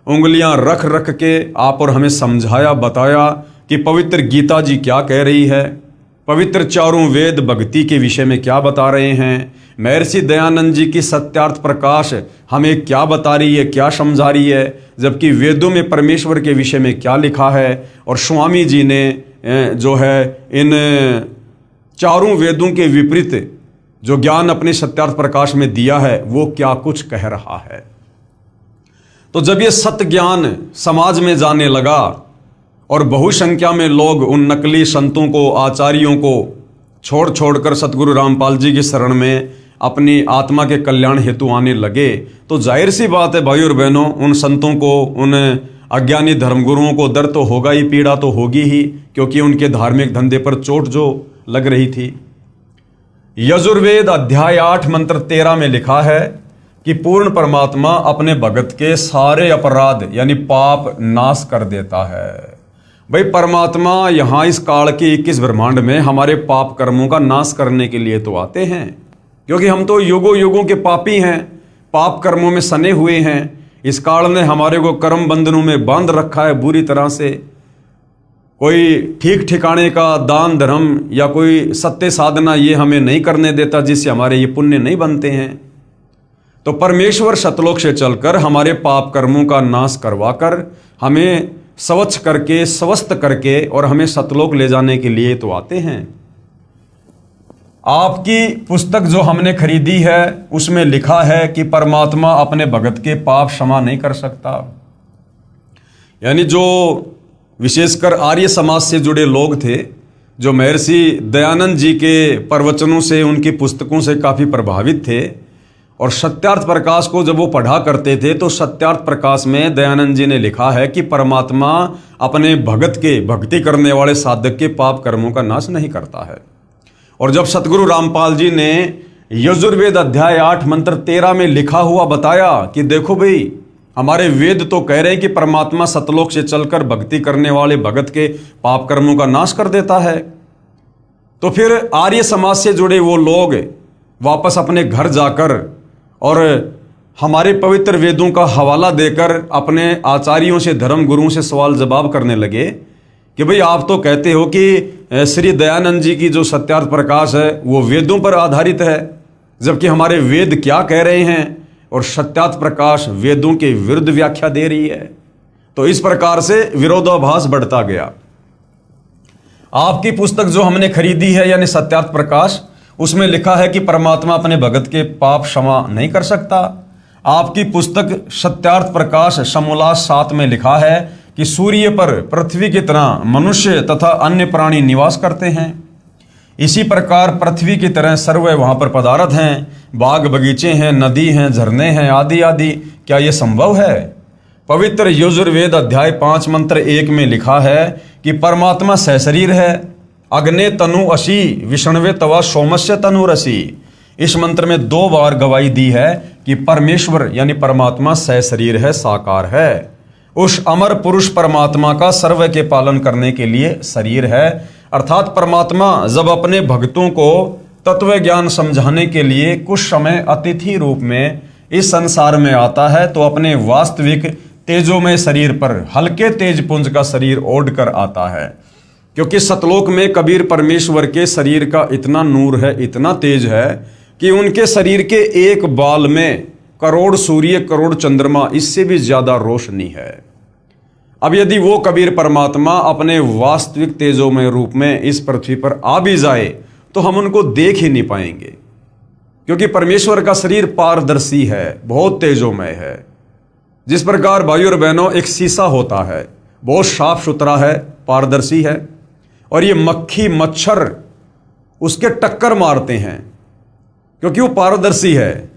उंगलियां रख रख के आप और हमें समझाया, बताया कि पवित्र गीता जी क्या कह रही है, पवित्र चारों वेद भक्ति के विषय में क्या बता रहे हैं, महर्षि दयानंद जी की सत्यार्थ प्रकाश हमें क्या बता रही है, क्या समझा रही है, जबकि वेदों में परमेश्वर के विषय में क्या लिखा है, और स्वामी जी ने जो है इन चारों वेदों के विपरीत जो ज्ञान अपने सत्यार्थ प्रकाश में दिया है वो क्या कुछ कह रहा है। तो जब ये सत्य ज्ञान समाज में जाने लगा और बहुसंख्या में लोग उन नकली संतों को, आचार्यों को छोड़ छोड़कर सतगुरु रामपाल जी की शरण में अपनी आत्मा के कल्याण हेतु आने लगे, तो जाहिर सी बात है भाई और बहनों, उन संतों को, उन अज्ञानी धर्मगुरुओं को दर्द तो होगा ही, पीड़ा तो होगी ही, क्योंकि उनके धार्मिक धंधे पर चोट जो लग रही थी। यजुर्वेद अध्याय 8 मंत्र 13 में लिखा है कि पूर्ण परमात्मा अपने भगत के सारे अपराध यानी पाप नाश कर देता है। भाई परमात्मा यहाँ इस काल के 21 ब्रह्मांड में हमारे पाप कर्मों का नाश करने के लिए तो आते हैं, क्योंकि हम तो युगों युगों के पापी हैं, पाप कर्मों में सने हुए हैं। इस काल ने हमारे को कर्म बंधनों में बांध रखा है बुरी तरह से। कोई ठीक ठिकाने का दान धर्म या कोई सत्य साधना ये हमें नहीं करने देता, जिससे हमारे ये पुण्य नहीं बनते हैं। तो परमेश्वर सतलोक से चलकर हमारे पाप कर्मों का नाश करवाकर हमें स्वच्छ करके, स्वस्थ करके और हमें सतलोक ले जाने के लिए तो आते हैं। आपकी पुस्तक जो हमने खरीदी है उसमें लिखा है कि परमात्मा अपने भगत के पाप क्षमा नहीं कर सकता। यानी जो विशेषकर आर्य समाज से जुड़े लोग थे, जो महर्षि दयानंद जी के प्रवचनों से, उनकी पुस्तकों से काफ़ी प्रभावित थे और सत्यार्थ प्रकाश को जब वो पढ़ा करते थे तो सत्यार्थ प्रकाश में दयानंद जी ने लिखा है कि परमात्मा अपने भगत के, भक्ति करने वाले साधक के पाप कर्मों का नाश नहीं करता है। और जब सतगुरु रामपाल जी ने यजुर्वेद अध्याय 8 मंत्र 13 में लिखा हुआ बताया कि देखो भाई, हमारे वेद तो कह रहे हैं कि परमात्मा सतलोक से चलकर भक्ति करने वाले भगत के पाप कर्मों का नाश कर देता है, तो फिर आर्य समाज से जुड़े वो लोग वापस अपने घर जाकर और हमारे पवित्र वेदों का हवाला देकर अपने आचार्यों से, धर्म गुरुओं से सवाल जवाब करने लगे कि भाई आप तो कहते हो कि श्री दयानंद जी की जो सत्यार्थ प्रकाश है वो वेदों पर आधारित है, जबकि हमारे वेद क्या कह रहे हैं और सत्यार्थ प्रकाश वेदों के विरुद्ध व्याख्या दे रही है। तो इस प्रकार से विरोधाभास बढ़ता गया। आपकी पुस्तक जो हमने खरीदी है यानी सत्यार्थ प्रकाश, उसमें लिखा है कि परमात्मा अपने भगत के पाप क्षमा नहीं कर सकता। आपकी पुस्तक सत्यार्थ प्रकाश समोल्लास 7 में लिखा है कि सूर्य पर पृथ्वी की तरह मनुष्य तथा अन्य प्राणी निवास करते हैं, इसी प्रकार पृथ्वी की तरह सर्व वहाँ पर पदार्थ हैं, बाग बगीचे हैं, नदी हैं, झरने हैं, आदि आदि। क्या ये संभव है? पवित्र यजुर्वेद अध्याय 5 मंत्र 1 में लिखा है कि परमात्मा सहशरीर है, अग्ने तनु असी विष्णवे तवा सोमस्य तनु रसी। इस मंत्र में 2 बार गवाही दी है कि परमेश्वर यानी परमात्मा सहशरीर है, साकार है। उस अमर पुरुष परमात्मा का सर्व के पालन करने के लिए शरीर है, अर्थात परमात्मा जब अपने भक्तों को तत्व ज्ञान समझाने के लिए कुछ समय अतिथि रूप में इस संसार में आता है तो अपने वास्तविक तेजोमय शरीर पर हल्के तेज पुंज का शरीर ओढ़ कर आता है, क्योंकि सतलोक में कबीर परमेश्वर के शरीर का इतना नूर है, इतना तेज है कि उनके शरीर के एक बाल में करोड़ सूर्य, करोड़ चंद्रमा, इससे भी ज्यादा रोशनी है। अब यदि वो कबीर परमात्मा अपने वास्तविक तेजोमय रूप में इस पृथ्वी पर आ भी जाए तो हम उनको देख ही नहीं पाएंगे, क्योंकि परमेश्वर का शरीर पारदर्शी है, बहुत तेजोमय है। जिस प्रकार भाइयों और बहनों एक शीशा होता है, बहुत साफ सुथरा है, पारदर्शी है, और ये मक्खी मच्छर उसके टक्कर मारते हैं क्योंकि वो पारदर्शी है।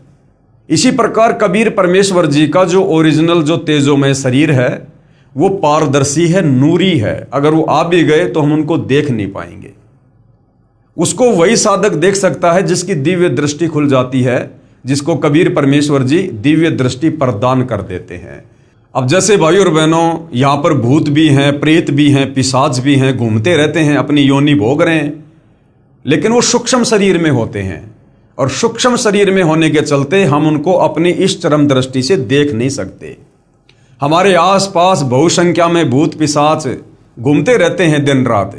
इसी प्रकार कबीर परमेश्वर जी का जो ओरिजिनल जो तेजोमय शरीर है वो पारदर्शी है, नूरी है। अगर वो आ भी गए तो हम उनको देख नहीं पाएंगे। उसको वही साधक देख सकता है जिसकी दिव्य दृष्टि खुल जाती है, जिसको कबीर परमेश्वर जी दिव्य दृष्टि प्रदान कर देते हैं। अब जैसे भाइयों और बहनों, यहाँ पर भूत भी हैं, प्रेत भी हैं, पिशाच भी हैं, घूमते रहते हैं, अपनी योनि भोग रहे हैं, लेकिन वो सूक्ष्म शरीर में होते हैं, और सूक्ष्म शरीर में होने के चलते हम उनको अपनी इस चरम दृष्टि से देख नहीं सकते। हमारे आसपास बहुसंख्या में भूत पिशाच घूमते रहते हैं दिन रात,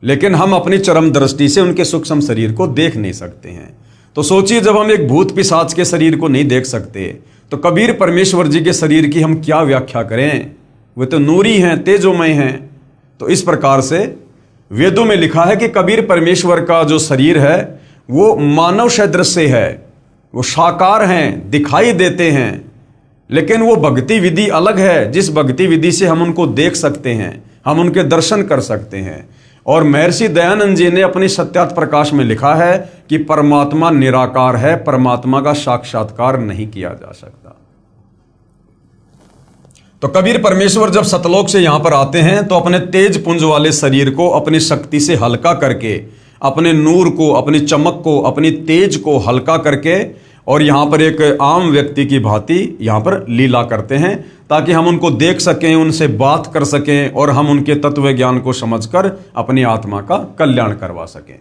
लेकिन हम अपनी चरम दृष्टि से उनके सूक्ष्म शरीर को देख नहीं सकते हैं। तो सोचिए, जब हम एक भूत पिशाच के शरीर को नहीं देख सकते तो कबीर परमेश्वर जी के शरीर की हम क्या व्याख्या करें? वे तो नूरी हैं, तेजोमय हैं। तो इस प्रकार से वेदों में लिखा है कि कबीर परमेश्वर का जो शरीर है वो मानव सदृश है, वो साकार हैं, दिखाई देते हैं, लेकिन वो भक्ति विधि अलग है, जिस भक्ति विधि से हम उनको देख सकते हैं, हम उनके दर्शन कर सकते हैं। और महर्षि दयानंद जी ने अपनी सत्यार्थ प्रकाश में लिखा है कि परमात्मा निराकार है, परमात्मा का साक्षात्कार नहीं किया जा सकता। तो कबीर परमेश्वर जब सतलोक से यहां पर आते हैं तो अपने तेज पुंज वाले शरीर को अपनी शक्ति से हल्का करके, अपने नूर को, अपनी चमक को, अपनी तेज को हल्का करके, और यहाँ पर एक आम व्यक्ति की भांति यहाँ पर लीला करते हैं, ताकि हम उनको देख सकें, उनसे बात कर सकें, और हम उनके तत्व ज्ञान को समझकर अपनी आत्मा का कल्याण करवा सकें।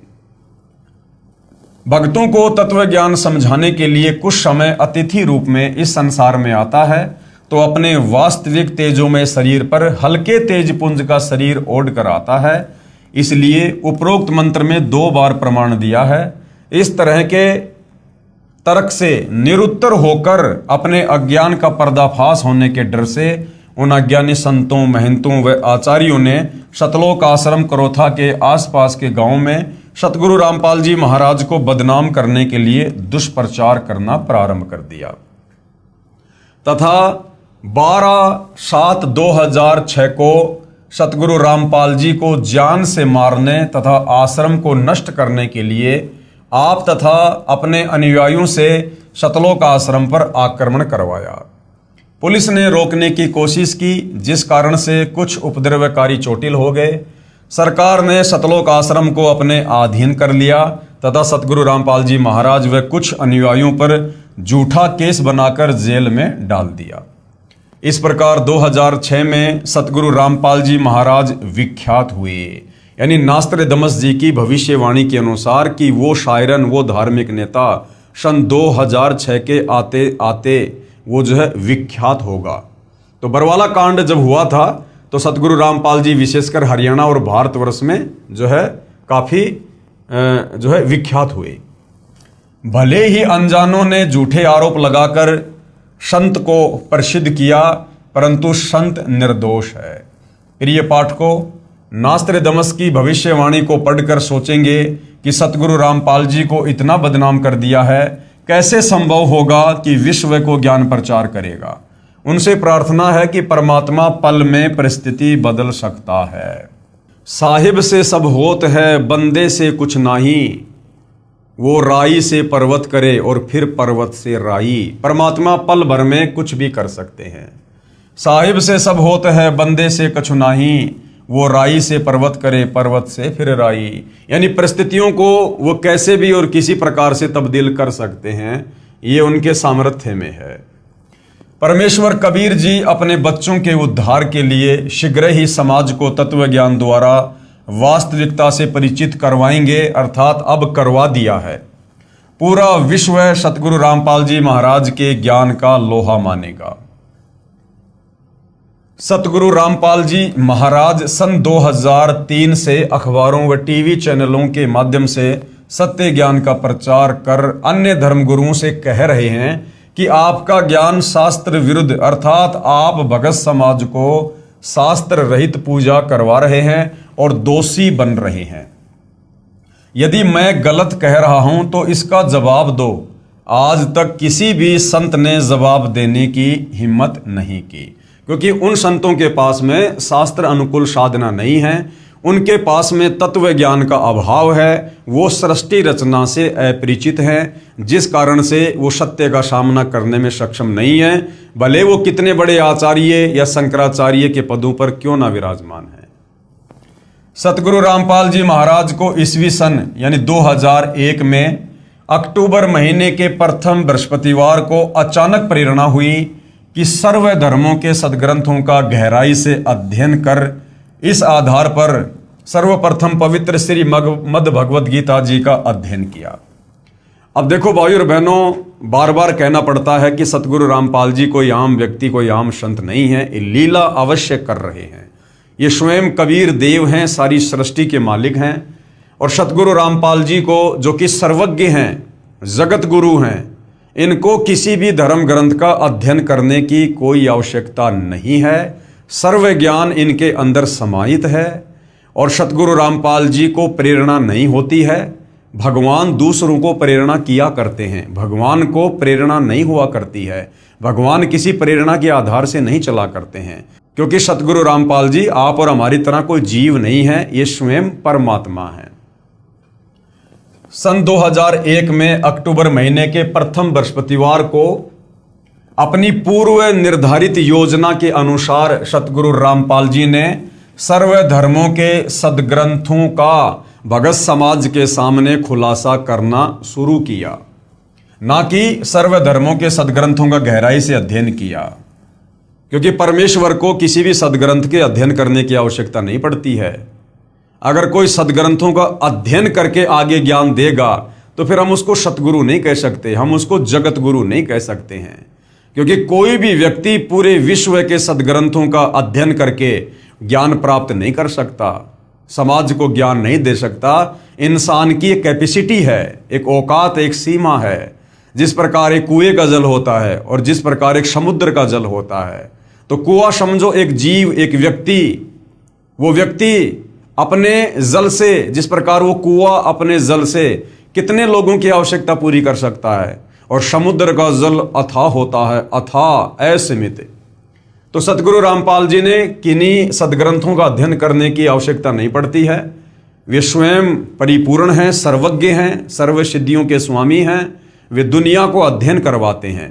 भक्तों को तत्व ज्ञान समझाने के लिए कुछ समय अतिथि रूप में इस संसार में आता है, तो अपने वास्तविक तेजों में शरीर पर हल्के तेज पुंज का शरीर ओढ़ कर आता है। इसलिए उपरोक्त मंत्र में 2 बार प्रमाण दिया है। इस तरह के तर्क से निरुत्तर होकर अपने अज्ञान का पर्दाफाश होने के डर से उन अज्ञानी संतों, महंतों व आचार्यों ने सतलोक आश्रम करोथा के आसपास के गांव में सतगुरु रामपाल जी महाराज को बदनाम करने के लिए दुष्प्रचार करना प्रारंभ कर दिया तथा 12/7/2006 को सतगुरु रामपाल जी को जान से मारने तथा आश्रम को नष्ट करने के लिए आप तथा अपने अनुयायियों से सतलोक आश्रम पर आक्रमण करवाया। पुलिस ने रोकने की कोशिश की, जिस कारण से कुछ उपद्रवकारी चोटिल हो गए। सरकार ने सतलोक आश्रम को अपने अधीन कर लिया तथा सतगुरु रामपाल जी महाराज व कुछ अनुयायियों पर झूठा केस बनाकर जेल में डाल दिया। इस प्रकार 2006 में सतगुरु रामपाल जी महाराज विख्यात हुए। यानी नास्त्रदमस जी की भविष्यवाणी के अनुसार कि वो शायरन, वो धार्मिक नेता सन 2006 के आते आते वो जो है विख्यात होगा। तो बरवाला कांड जब हुआ था तो सतगुरु रामपाल जी विशेषकर हरियाणा और भारतवर्ष में जो है काफ़ी जो है विख्यात हुए। भले ही अनजानों ने झूठे आरोप लगाकर संत को प्रसिद्ध किया, परंतु संत निर्दोष है। प्रिय पाठकों, नास्त्रदमस की भविष्यवाणी को पढ़कर सोचेंगे कि सतगुरु रामपाल जी को इतना बदनाम कर दिया है, कैसे संभव होगा कि विश्व को ज्ञान प्रचार करेगा। उनसे प्रार्थना है कि परमात्मा पल में परिस्थिति बदल सकता है। साहिब से सब होत है, बंदे से कुछ नहीं, वो राई से पर्वत करे और फिर पर्वत से राई। परमात्मा पल भर में कुछ भी कर सकते हैं। साहिब से सब होत है, बंदे से कुछ नहीं, वो राई से पर्वत करे, पर्वत से फिर राई। यानी परिस्थितियों को वो कैसे भी और किसी प्रकार से तब्दील कर सकते हैं, ये उनके सामर्थ्य में है। परमेश्वर कबीर जी अपने बच्चों के उद्धार के लिए शीघ्र ही समाज को तत्व ज्ञान द्वारा वास्तविकता से परिचित करवाएंगे, अर्थात अब करवा दिया है। पूरा विश्व सतगुरु रामपाल जी महाराज के ज्ञान का लोहा मानेगा। सतगुरु रामपाल जी महाराज सन 2003 से अखबारों व टीवी चैनलों के माध्यम से सत्य ज्ञान का प्रचार कर अन्य धर्मगुरुओं से कह रहे हैं कि आपका ज्ञान शास्त्र विरुद्ध, अर्थात आप भगत समाज को शास्त्र रहित पूजा करवा रहे हैं और दोषी बन रहे हैं। यदि मैं गलत कह रहा हूं तो इसका जवाब दो। आज तक किसी भी संत ने जवाब देने की हिम्मत नहीं की, क्योंकि उन संतों के पास में शास्त्र अनुकूल साधना नहीं है, उनके पास में तत्व ज्ञान का अभाव है, वो सृष्टि रचना से अपरिचित हैं, जिस कारण से वो सत्य का सामना करने में सक्षम नहीं है, भले वो कितने बड़े आचार्य या शंकराचार्य के पदों पर क्यों ना विराजमान है। सतगुरु रामपाल जी महाराज को ईस्वी सन यानी 2001 में अक्टूबर महीने के प्रथम बृहस्पतिवार को अचानक प्रेरणा हुई कि सर्व धर्मों के सदग्रंथों का गहराई से अध्ययन कर इस आधार पर सर्वप्रथम पवित्र श्री मद् भगवद गीता जी का अध्ययन किया। अब देखो भाइयों और बहनों, बार बार कहना पड़ता है कि सतगुरु रामपाल जी कोई आम व्यक्ति, कोई आम संत नहीं है, ये लीला अवश्य कर रहे हैं। ये स्वयं कबीर देव हैं, सारी सृष्टि के मालिक हैं। और सतगुरु रामपाल जी को, जो कि सर्वज्ञ हैं, जगत गुरु हैं, इनको किसी भी धर्म ग्रंथ का अध्ययन करने की कोई आवश्यकता नहीं है। सर्व ज्ञान इनके अंदर समाहित है और सतगुरु रामपाल जी को प्रेरणा नहीं होती है। भगवान दूसरों को प्रेरणा किया करते हैं, भगवान को प्रेरणा नहीं हुआ करती है। भगवान किसी प्रेरणा के आधार से नहीं चला करते हैं, क्योंकि सतगुरु रामपाल जी आप और हमारी तरह कोई जीव नहीं है, ये स्वयं परमात्मा है। सन 2001 में अक्टूबर महीने के प्रथम बृहस्पतिवार को अपनी पूर्व निर्धारित योजना के अनुसार सतगुरु रामपाल जी ने सर्व धर्मों के सदग्रंथों का भगत समाज के सामने खुलासा करना शुरू किया, ना कि सर्व धर्मों के सदग्रंथों का गहराई से अध्ययन किया, क्योंकि परमेश्वर को किसी भी सदग्रंथ के अध्ययन करने की आवश्यकता नहीं पड़ती है। अगर कोई सदग्रंथों का अध्ययन करके आगे ज्ञान देगा तो फिर हम उसको सतगुरु नहीं कह सकते, हम उसको जगत गुरु नहीं कह सकते हैं, क्योंकि कोई भी व्यक्ति पूरे विश्व के सदग्रंथों का अध्ययन करके ज्ञान प्राप्त नहीं कर सकता, समाज को ज्ञान नहीं दे सकता। इंसान की एक कैपेसिटी है, एक औकात, एक सीमा है। जिस प्रकार एक कुएं का जल होता है और जिस प्रकार एक समुद्र का जल होता है, तो कुआं समझो एक जीव, एक व्यक्ति, वो व्यक्ति अपने जल से, जिस प्रकार वो कुआं अपने जल से कितने लोगों की आवश्यकता पूरी कर सकता है, और समुद्र का जल अथाह होता है, अथाह असीमित। तो सतगुरु रामपाल जी ने किन्हीं सदग्रंथों का अध्ययन करने की आवश्यकता नहीं पड़ती है। वे स्वयं परिपूर्ण हैं, सर्वज्ञ हैं, सर्व सिद्धियों के स्वामी हैं। वे दुनिया को अध्ययन करवाते हैं।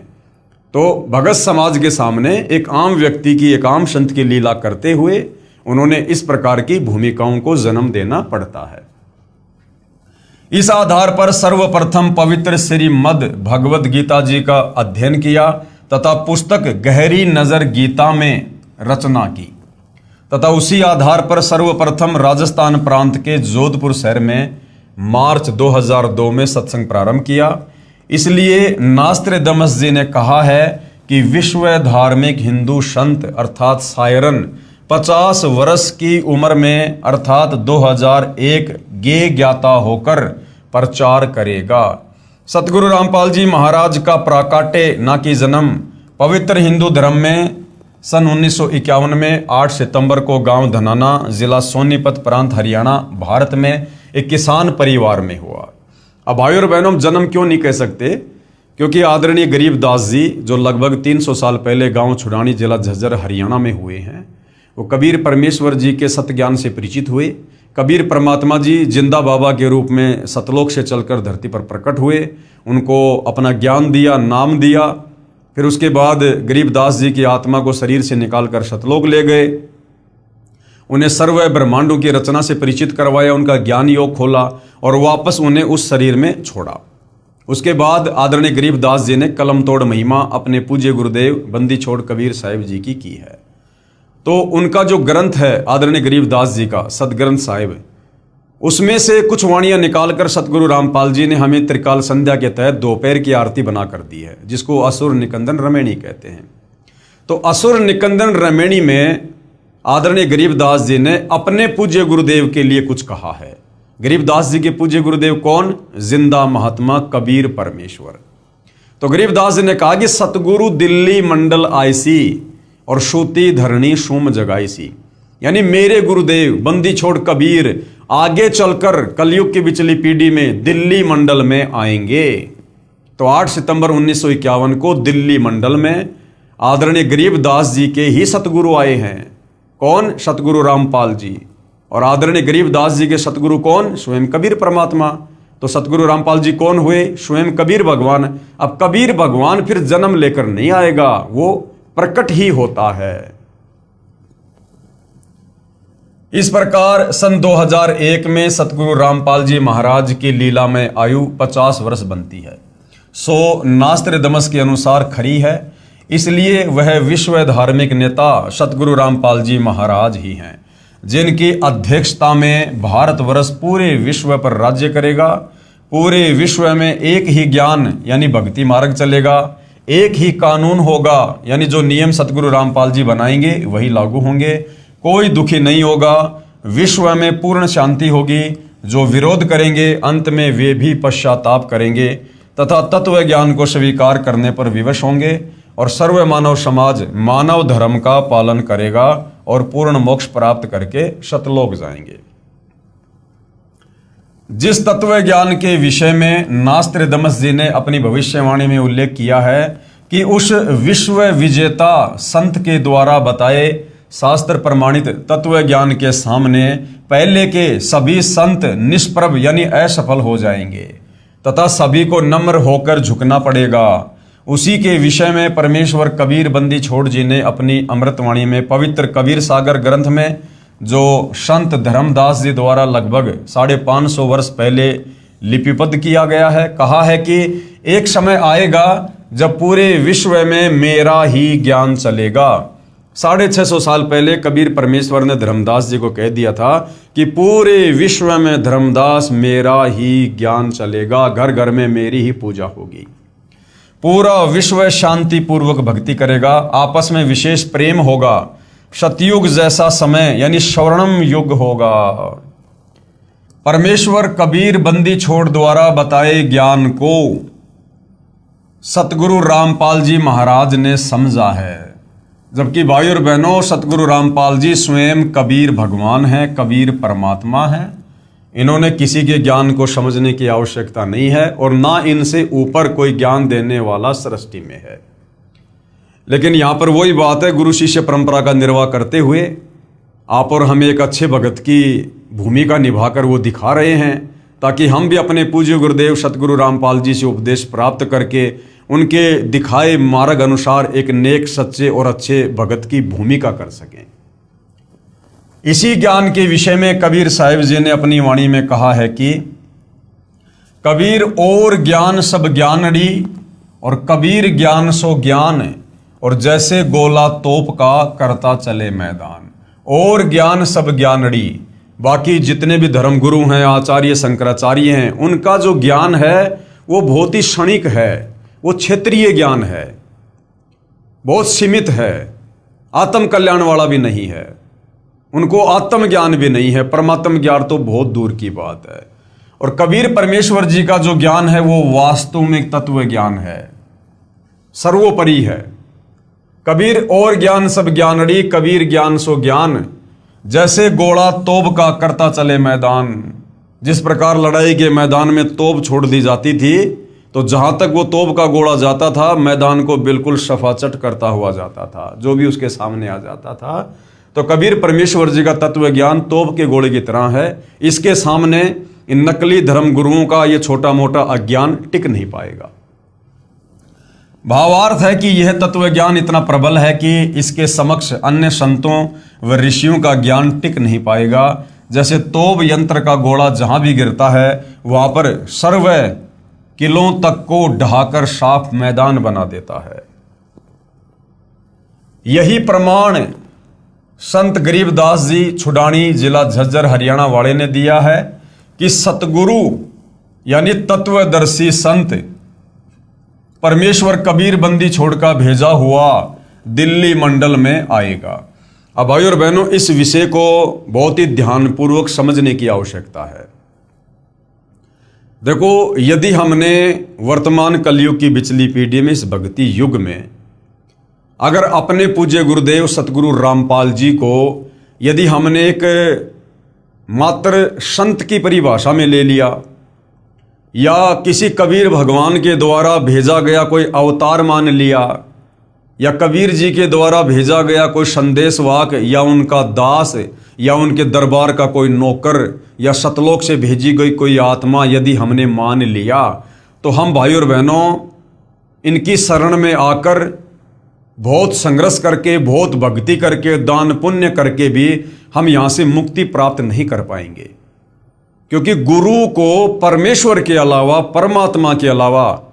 तो भगत समाज के सामने एक आम व्यक्ति की, एक आम संत की लीला करते हुए उन्होंने इस प्रकार की भूमिकाओं को जन्म देना पड़ता है। इस आधार पर सर्वप्रथम पवित्र श्री मद् भगवद गीता जी का अध्ययन किया तथा पुस्तक गहरी नजर गीता में रचना की, तथा उसी आधार पर सर्वप्रथम राजस्थान प्रांत के जोधपुर शहर में मार्च 2002 में सत्संग प्रारंभ किया। इसलिए नास्त्रदमस जी ने कहा है कि विश्व धार्मिक हिंदू संत अर्थात सायरन 50 वर्ष की उम्र में अर्थात 2001 गे ज्ञाता होकर प्रचार करेगा। सतगुरु रामपाल जी महाराज का प्राकाट्य ना कि जन्म पवित्र हिंदू धर्म में सन 1951 में 8 सितंबर को गांव धनाना, जिला सोनीपत, प्रांत हरियाणा, भारत में एक किसान परिवार में हुआ। अब भाइयों और बहनों, जन्म क्यों नहीं कह सकते? क्योंकि आदरणीय गरीबदास जी, जो लगभग 300 साल पहले गांव छुड़ानी, जिला झज्जर, हरियाणा में हुए हैं, वो कबीर परमेश्वर जी के सत्य ज्ञान से परिचित हुए। कबीर परमात्मा जी जिंदा बाबा के रूप में सतलोक से चलकर धरती पर प्रकट हुए, उनको अपना ज्ञान दिया, नाम दिया। फिर उसके बाद गरीबदास जी की आत्मा को शरीर से निकालकर सतलोक ले गए, उन्हें सर्व ब्रह्मांडों की रचना से परिचित करवाया, उनका ज्ञान योग खोला और वापस उन्हें उस शरीर में छोड़ा। उसके बाद आदरणीय गरीबदास जी ने कलम तोड़ महिमा अपने पूज्य गुरुदेव बंदी छोड़ कबीर साहिब जी की है। तो उनका जो ग्रंथ है आदरणीय गरीबदास जी का सदग्रंथ साहिब, उसमें से कुछ वाणियां निकालकर सतगुरु रामपाल जी ने हमें त्रिकाल संध्या के तहत दोपहर की आरती बना कर दी है, जिसको असुर निकंदन रमेणी कहते हैं। तो असुर निकंदन रमेणी में आदरणीय गरीबदास जी ने अपने पूज्य गुरुदेव के लिए कुछ कहा है। गरीबदास जी के पूज्य गुरुदेव कौन? जिंदा महात्मा कबीर परमेश्वर। तो गरीबदास जी ने कहा कि सतगुरु दिल्ली मंडल आईसी और सूती धरणी सूम जगाईसी। यानी मेरे गुरुदेव बंदी छोड़ कबीर आगे चलकर कलयुग की बिचली पीढ़ी में दिल्ली मंडल में आएंगे। तो 8 सितंबर 1951 को दिल्ली मंडल में आदरणीय गरीबदास जी के ही सतगुरु आए हैं। कौन? सतगुरु रामपाल जी। और आदरणीय गरीबदास जी के सतगुरु कौन? स्वयं कबीर परमात्मा। तो सतगुरु रामपाल जी कौन हुए? स्वयं कबीर भगवान। अब कबीर भगवान फिर जन्म लेकर नहीं आएगा, वो प्रकट ही होता है। इस प्रकार सन 2001 में सतगुरु रामपाल जी महाराज की लीला में आयु 50 वर्ष बनती है। सो नास्त्रदमस के अनुसार खरी है, इसलिए वह विश्व धार्मिक नेता सतगुरु रामपाल जी महाराज ही हैं, जिनकी अध्यक्षता में भारतवर्ष पूरे विश्व पर राज्य करेगा। पूरे विश्व में एक ही ज्ञान यानी भक्ति मार्ग चलेगा, एक ही कानून होगा, यानी जो नियम सतगुरु रामपाल जी बनाएंगे वही लागू होंगे। कोई दुखी नहीं होगा, विश्व में पूर्ण शांति होगी। जो विरोध करेंगे अंत में वे भी पश्चाताप करेंगे तथा तत्व ज्ञान को स्वीकार करने पर विवश होंगे और सर्व मानव समाज मानव धर्म का पालन करेगा और पूर्ण मोक्ष प्राप्त करके सतलोक जाएंगे। जिस तत्व ज्ञान के विषय में नास्त्रदमस जी ने अपनी भविष्यवाणी में उल्लेख किया है कि उस विश्व विजेता संत के द्वारा बताए शास्त्र प्रमाणित तत्व ज्ञान के सामने पहले के सभी संत निष्प्रभ यानी असफल हो जाएंगे तथा सभी को नम्र होकर झुकना पड़ेगा। उसी के विषय में परमेश्वर कबीर बंदी छोड़ जी ने अपनी अमृतवाणी में पवित्र कबीर सागर ग्रंथ में, जो संत धर्मदास जी द्वारा लगभग 550 वर्ष पहले लिपिबद्ध किया गया है, कहा है कि एक समय आएगा जब पूरे विश्व में मेरा ही ज्ञान चलेगा। 650 साल पहले कबीर परमेश्वर ने धर्मदास जी को कह दिया था कि पूरे विश्व में धर्मदास मेरा ही ज्ञान चलेगा, घर घर में मेरी ही पूजा होगी, पूरा विश्व शांति पूर्वक भक्ति करेगा, आपस में विशेष प्रेम होगा, सतयुग जैसा समय यानी स्वर्णम युग होगा। परमेश्वर कबीर बंदी छोड़ द्वारा बताए ज्ञान को सतगुरु रामपाल जी महाराज ने समझा है, जबकि भाई और बहनों सतगुरु रामपाल जी स्वयं कबीर भगवान हैं, कबीर परमात्मा हैं। इन्होंने किसी के ज्ञान को समझने की आवश्यकता नहीं है और ना इनसे ऊपर कोई ज्ञान देने वाला सृष्टि में है। लेकिन यहाँ पर वही बात है, गुरु शिष्य परंपरा का निर्वाह करते हुए आप और हम एक अच्छे भगत की भूमिका निभाकर वो दिखा रहे हैं, ताकि हम भी अपने पूज्य गुरुदेव सतगुरु रामपाल जी से उपदेश प्राप्त करके उनके दिखाए मार्ग अनुसार एक नेक सच्चे और अच्छे भगत की भूमिका कर सकें। इसी ज्ञान के विषय में कबीर साहिब जी ने अपनी वाणी में कहा है कि कबीर और ज्ञान सब ज्ञानड़ी और कबीर ज्ञान सो ज्ञान, और जैसे गोला तोप का करता चले मैदान। और ज्ञान सब ज्ञानड़ी, बाकी जितने भी धर्मगुरु हैं, आचार्य शंकराचार्य हैं, उनका जो ज्ञान है वो बहुत ही क्षणिक है, वो क्षेत्रीय ज्ञान है, बहुत सीमित है, आत्म कल्याण वाला भी नहीं है, उनको आत्म ज्ञान भी नहीं है, परमात्म ज्ञान तो बहुत दूर की बात है। और कबीर परमेश्वर जी का जो ज्ञान है वो वास्तविक तत्व ज्ञान है, सर्वोपरि है। कबीर और ज्ञान सब ज्ञानड़ी, कबीर ज्ञान सो ज्ञान, जैसे गोला तोप का करता चले मैदान। जिस प्रकार लड़ाई के मैदान में तोप छोड़ दी जाती थी, तो जहां तक वो तोप का गोला जाता था मैदान को बिल्कुल सफाचट करता हुआ जाता था, जो भी उसके सामने आ जाता था। तो कबीर परमेश्वर जी का तत्व ज्ञान तोप के गोले की तरह है, इसके सामने इन नकली धर्म गुरुओं का ये छोटा मोटा अज्ञान टिक नहीं पाएगा। भावार्थ है कि यह तत्व ज्ञान इतना प्रबल है कि इसके समक्ष अन्य संतों व ऋषियों का ज्ञान टिक नहीं पाएगा। जैसे तोप यंत्र का गोला जहां भी गिरता है वहां पर सर्व किलों तक को ढहाकर साफ मैदान बना देता है। यही प्रमाण संत गरीबदास जी छुडानी जिला झज्जर हरियाणा वाले ने दिया है कि सतगुरु यानी तत्वदर्शी संत परमेश्वर कबीर बंदी छोड़कर भेजा हुआ दिल्ली मंडल में आएगा। अब भाई और बहनों, इस विषय को बहुत ही ध्यानपूर्वक समझने की आवश्यकता है। देखो, यदि हमने वर्तमान कलयुग की बिचली पीढ़ी में, इस भक्ति युग में, अगर अपने पूज्य गुरुदेव सतगुरु रामपाल जी को यदि हमने एक मात्र संत की परिभाषा में ले लिया या किसी कबीर भगवान के द्वारा भेजा गया कोई अवतार मान लिया या कबीर जी के द्वारा भेजा गया कोई संदेशवाहक या उनका दास या उनके दरबार का कोई नौकर या सतलोक से भेजी गई कोई आत्मा यदि हमने मान लिया, तो हम भाई और बहनों इनकी शरण में आकर बहुत संघर्ष करके, बहुत भक्ति करके, दान पुण्य करके भी हम यहाँ से मुक्ति प्राप्त नहीं कर पाएंगे। क्योंकि गुरु को परमेश्वर के अलावा, परमात्मा के अलावा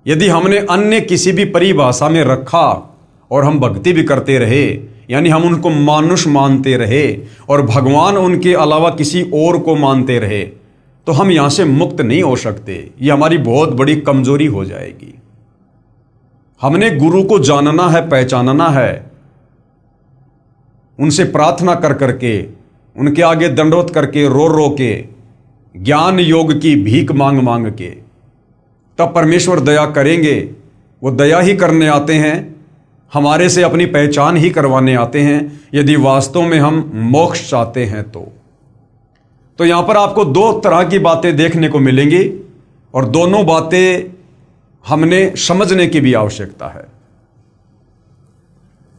यदि हमने अन्य किसी भी परिभाषा में रखा और हम भक्ति भी करते रहे, यानी हम उनको मानुष मानते रहे और भगवान उनके अलावा किसी और को मानते रहे, तो हम यहाँ से मुक्त नहीं हो सकते। ये हमारी बहुत बड़ी कमजोरी हो जाएगी। हमने गुरु को जानना है, पहचानना है, उनसे प्रार्थना कर करके, उनके आगे दंडवत करके, रो रो के, ज्ञान योग की भीख मांग मांग के, तब परमेश्वर दया करेंगे। वो दया ही करने आते हैं, हमारे से अपनी पहचान ही करवाने आते हैं, यदि वास्तव में हम मोक्ष चाहते हैं तो यहां पर आपको दो तरह की बातें देखने को मिलेंगी और दोनों बातें हमने समझने की भी आवश्यकता है।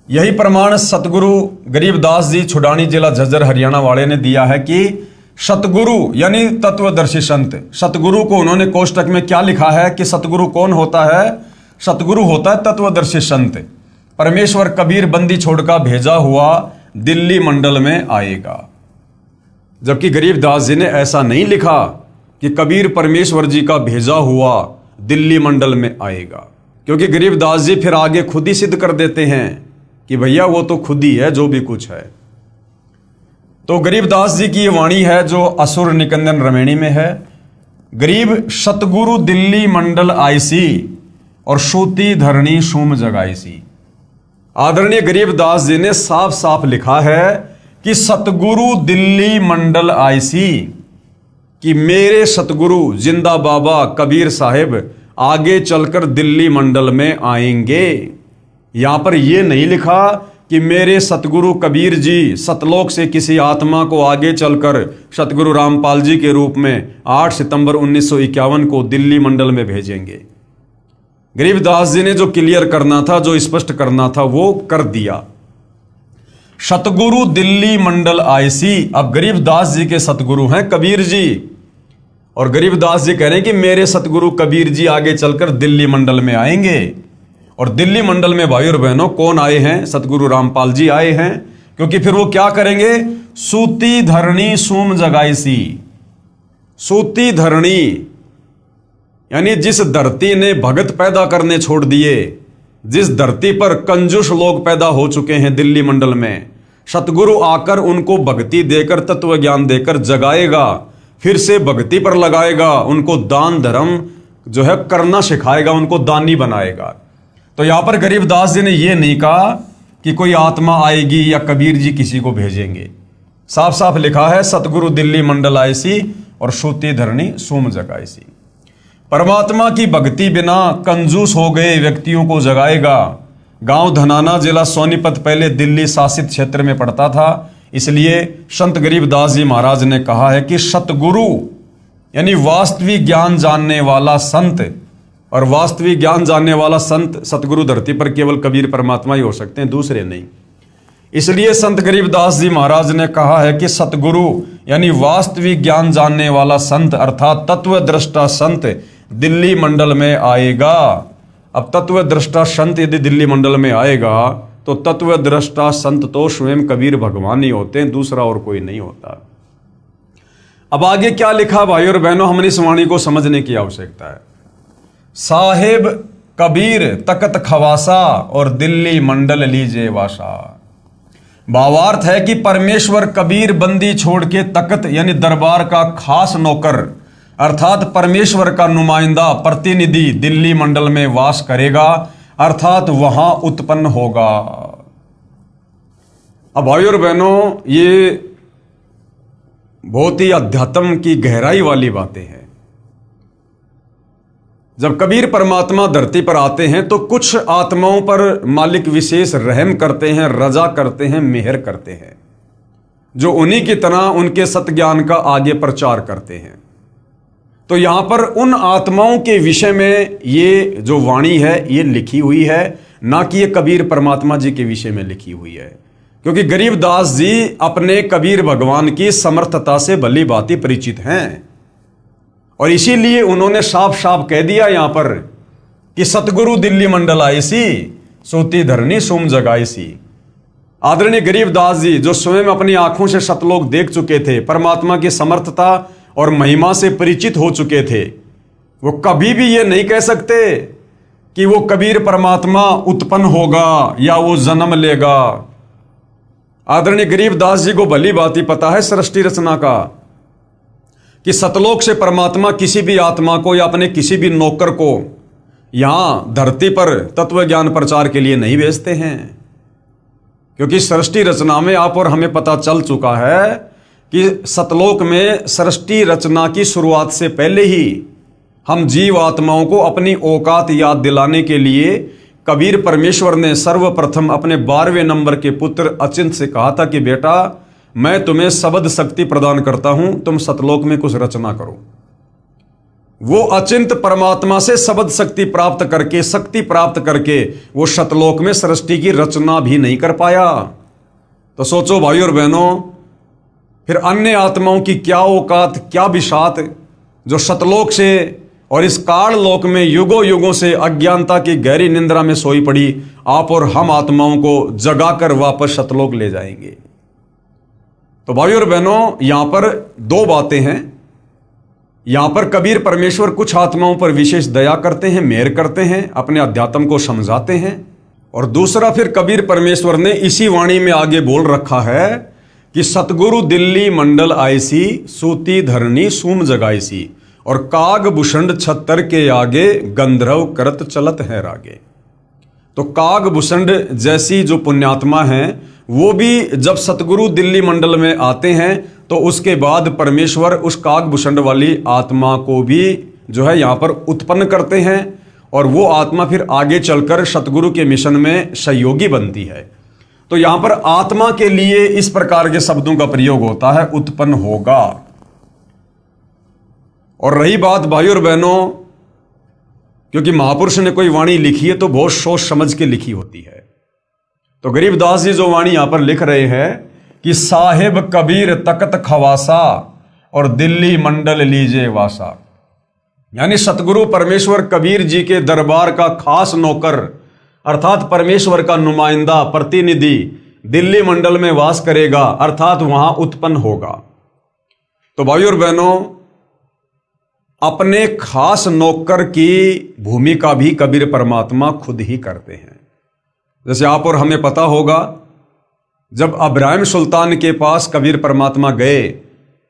यही प्रमाण सतगुरु गरीबदास जी छुडानी जिला झज्जर हरियाणा वाले ने दिया है कि सतगुरु यानी तत्वदर्शी संत, सतगुरु को उन्होंने कोष्टक में क्या लिखा है कि सतगुरु कौन होता है? सतगुरु होता है तत्वदर्शी संत। परमेश्वर कबीर बंदी छोड़कर भेजा हुआ दिल्ली मंडल में आएगा। जबकि गरीबदास जी ने ऐसा नहीं लिखा कि कबीर परमेश्वर जी का भेजा हुआ दिल्ली मंडल में आएगा, क्योंकि गरीबदास जी फिर आगे खुद ही सिद्ध कर देते हैं कि भैया वो तो खुद ही है जो भी कुछ है। तो गरीबदास जी की ये वाणी है जो असुर निकंदन रमेणी में है। गरीब सतगुरु दिल्ली मंडल आईसी और सूती धरणी सूम जगाईसी। आदरणीय गरीबदास जी ने साफ साफ लिखा है कि सतगुरु दिल्ली मंडल आईसी, कि मेरे सतगुरु जिंदा बाबा कबीर साहिब आगे चलकर दिल्ली मंडल में आएंगे। यहां पर यह नहीं लिखा कि मेरे सतगुरु कबीर जी सतलोक से किसी आत्मा को आगे चलकर सतगुरु रामपाल जी के रूप में 8 सितंबर 1951 को दिल्ली मंडल में भेजेंगे। गरीबदास जी ने जो क्लियर करना था, जो स्पष्ट करना था, वो कर दिया। सतगुरु दिल्ली मंडल आईसी। अब गरीबदास जी के सतगुरु हैं कबीर जी, और गरीबदास जी कह रहे हैं कि मेरे सतगुरु कबीर जी आगे चलकर दिल्ली मंडल में आएंगे। और दिल्ली मंडल में भाई और बहनों कौन आए हैं? सतगुरु रामपाल जी आए हैं। क्योंकि फिर वो क्या करेंगे? सूती धरणी सूम जगाईसी। सूती धरणी यानी जिस धरती ने भगत पैदा करने छोड़ दिए, जिस धरती पर कंजूस लोग पैदा हो चुके हैं दिल्ली मंडल में, सतगुरु आकर उनको भक्ति देकर, तत्व ज्ञान देकर जगाएगा, फिर से भक्ति पर लगाएगा, उनको दान धर्म जो है करना सिखाएगा, उनको दानी बनाएगा। तो यहां पर गरीबदास जी ने यह नहीं कहा कि कोई आत्मा आएगी या कबीर जी किसी को भेजेंगे। साफ साफ लिखा है सतगुरु दिल्ली मंडल आईसी और सूती धरणी सूम जगाईसी। परमात्मा की भक्ति बिना कंजूस हो गए व्यक्तियों को जगाएगा। गांव धनाना जिला सोनीपत पहले दिल्ली शासित क्षेत्र में पड़ता था, इसलिए संत गरीबदास जी महाराज ने कहा है कि सतगुरु यानी वास्तविक ज्ञान जानने वाला संत, और वास्तविक ज्ञान जानने वाला संत सतगुरु धरती पर केवल कबीर परमात्मा ही हो सकते हैं, दूसरे नहीं। इसलिए संत गरीबदास जी महाराज ने कहा है कि सतगुरु यानी वास्तविक ज्ञान जानने वाला संत अर्थात तत्वदृष्टा संत दिल्ली मंडल में आएगा। अब तत्वदृष्टा संत यदि दिल्ली मंडल में आएगा तो तत्वदृष्टा संत तो स्वयं कबीर भगवान ही होते हैं, दूसरा और कोई नहीं होता। अब आगे क्या लिखा भाई और बहनों, हमने इस वाणी को समझने की आवश्यकता है। साहेब कबीर तकत खवासा और दिल्ली मंडल लीजे वासा। भावार्थ है कि परमेश्वर कबीर बंदी छोड़ के तकत यानी दरबार का खास नौकर अर्थात परमेश्वर का नुमाइंदा प्रतिनिधि दिल्ली मंडल में वास करेगा, अर्थात वहां उत्पन्न होगा। अब भाई और बहनों, ये बहुत ही अध्यात्म की गहराई वाली बातें हैं। जब कबीर परमात्मा धरती पर आते हैं तो कुछ आत्माओं पर मालिक विशेष रहम करते हैं, रजा करते हैं, मेहर करते हैं। जो उन्हीं की तरह उनके सत्ज्ञान का आगे प्रचार करते हैं। तो यहां पर उन आत्माओं के विषय में ये जो वाणी है ये लिखी हुई है, ना कि ये कबीर परमात्मा जी के विषय में लिखी हुई है। क्योंकि गरीबदास जी अपने कबीर भगवान की समर्थता से भली भांति परिचित हैं, और इसीलिए उन्होंने साफ साफ कह दिया यहां पर कि सतगुरु दिल्ली मंडल आए सी, सोती धरनी सोम जगाई सी। आदरणीय गरीबदास जी जो स्वयं अपनी आंखों से सतलोक देख चुके थे, परमात्मा की समर्थता और महिमा से परिचित हो चुके थे, वो कभी भी ये नहीं कह सकते कि वो कबीर परमात्मा उत्पन्न होगा या वो जन्म लेगा। आदरणीय गरीबदास जी को भली भांति पता है सृष्टि रचना का, कि सतलोक से परमात्मा किसी भी आत्मा को या अपने किसी भी नौकर को यहां धरती पर तत्व ज्ञान प्रचार के लिए नहीं भेजते हैं। क्योंकि सृष्टि रचना में आप और हमें पता चल चुका है कि सतलोक में सृष्टि रचना की शुरुआत से पहले ही हम जीव आत्माओं को अपनी औकात याद दिलाने के लिए कबीर परमेश्वर ने सर्वप्रथम अपने 12वें नंबर के पुत्र अचिंत से कहा था कि बेटा मैं तुम्हें शब्द शक्ति प्रदान करता हूं, तुम सतलोक में कुछ रचना करो। वो अचिंत परमात्मा से शब्द शक्ति प्राप्त करके, शक्ति प्राप्त करके वो सतलोक में सृष्टि की रचना भी नहीं कर पाया। तो सोचो भाई और बहनों, फिर अन्य आत्माओं की क्या औकात, क्या बिसात, जो सतलोक से और इस काल लोक में युगों युगों से अज्ञानता की गहरी निंद्रा में सोई पड़ी आप और हम आत्माओं को जगाकर वापस सतलोक ले जाएंगे। तो भाई और बहनों, यहां पर दो बातें हैं। यहां पर कबीर परमेश्वर कुछ आत्माओं पर विशेष दया करते हैं, मेहर करते हैं, अपने अध्यात्म को समझाते हैं। और दूसरा फिर कबीर परमेश्वर ने इसी वाणी में आगे बोल रखा है कि सतगुरु दिल्ली मंडल आईसी, सूती धरनी सूम जगाईसी, और काग भूषण छत्तर के आगे, गंधर्व करत चलत है रागे। तो काग भूषण जैसी जो पुण्यात्मा हैं, वो भी जब सतगुरु दिल्ली मंडल में आते हैं तो उसके बाद परमेश्वर उस काग भूषण वाली आत्मा को भी जो है यहाँ पर उत्पन्न करते हैं, और वो आत्मा फिर आगे चलकर सतगुरु के मिशन में सहयोगी बनती है। तो यहाँ पर आत्मा के लिए इस प्रकार के शब्दों का प्रयोग होता है, उत्पन्न होगा। और रही बात भाई और बहनों, क्योंकि महापुरुष ने कोई वाणी लिखी है तो बहुत सोच समझ के लिखी होती है। तो गरीबदास जी जो वाणी यहां पर लिख रहे हैं कि साहिब कबीर तकत खवासा और दिल्ली मंडल लीजे वासा, यानी सतगुरु परमेश्वर कबीर जी के दरबार का खास नौकर अर्थात परमेश्वर का नुमाइंदा प्रतिनिधि दिल्ली मंडल में वास करेगा, अर्थात वहां उत्पन्न होगा। तो भाई और बहनों, अपने खास नौकर की भूमिका भी कबीर परमात्मा खुद ही करते हैं। जैसे आप और हमें पता होगा, जब इब्राहिम सुल्तान के पास कबीर परमात्मा गए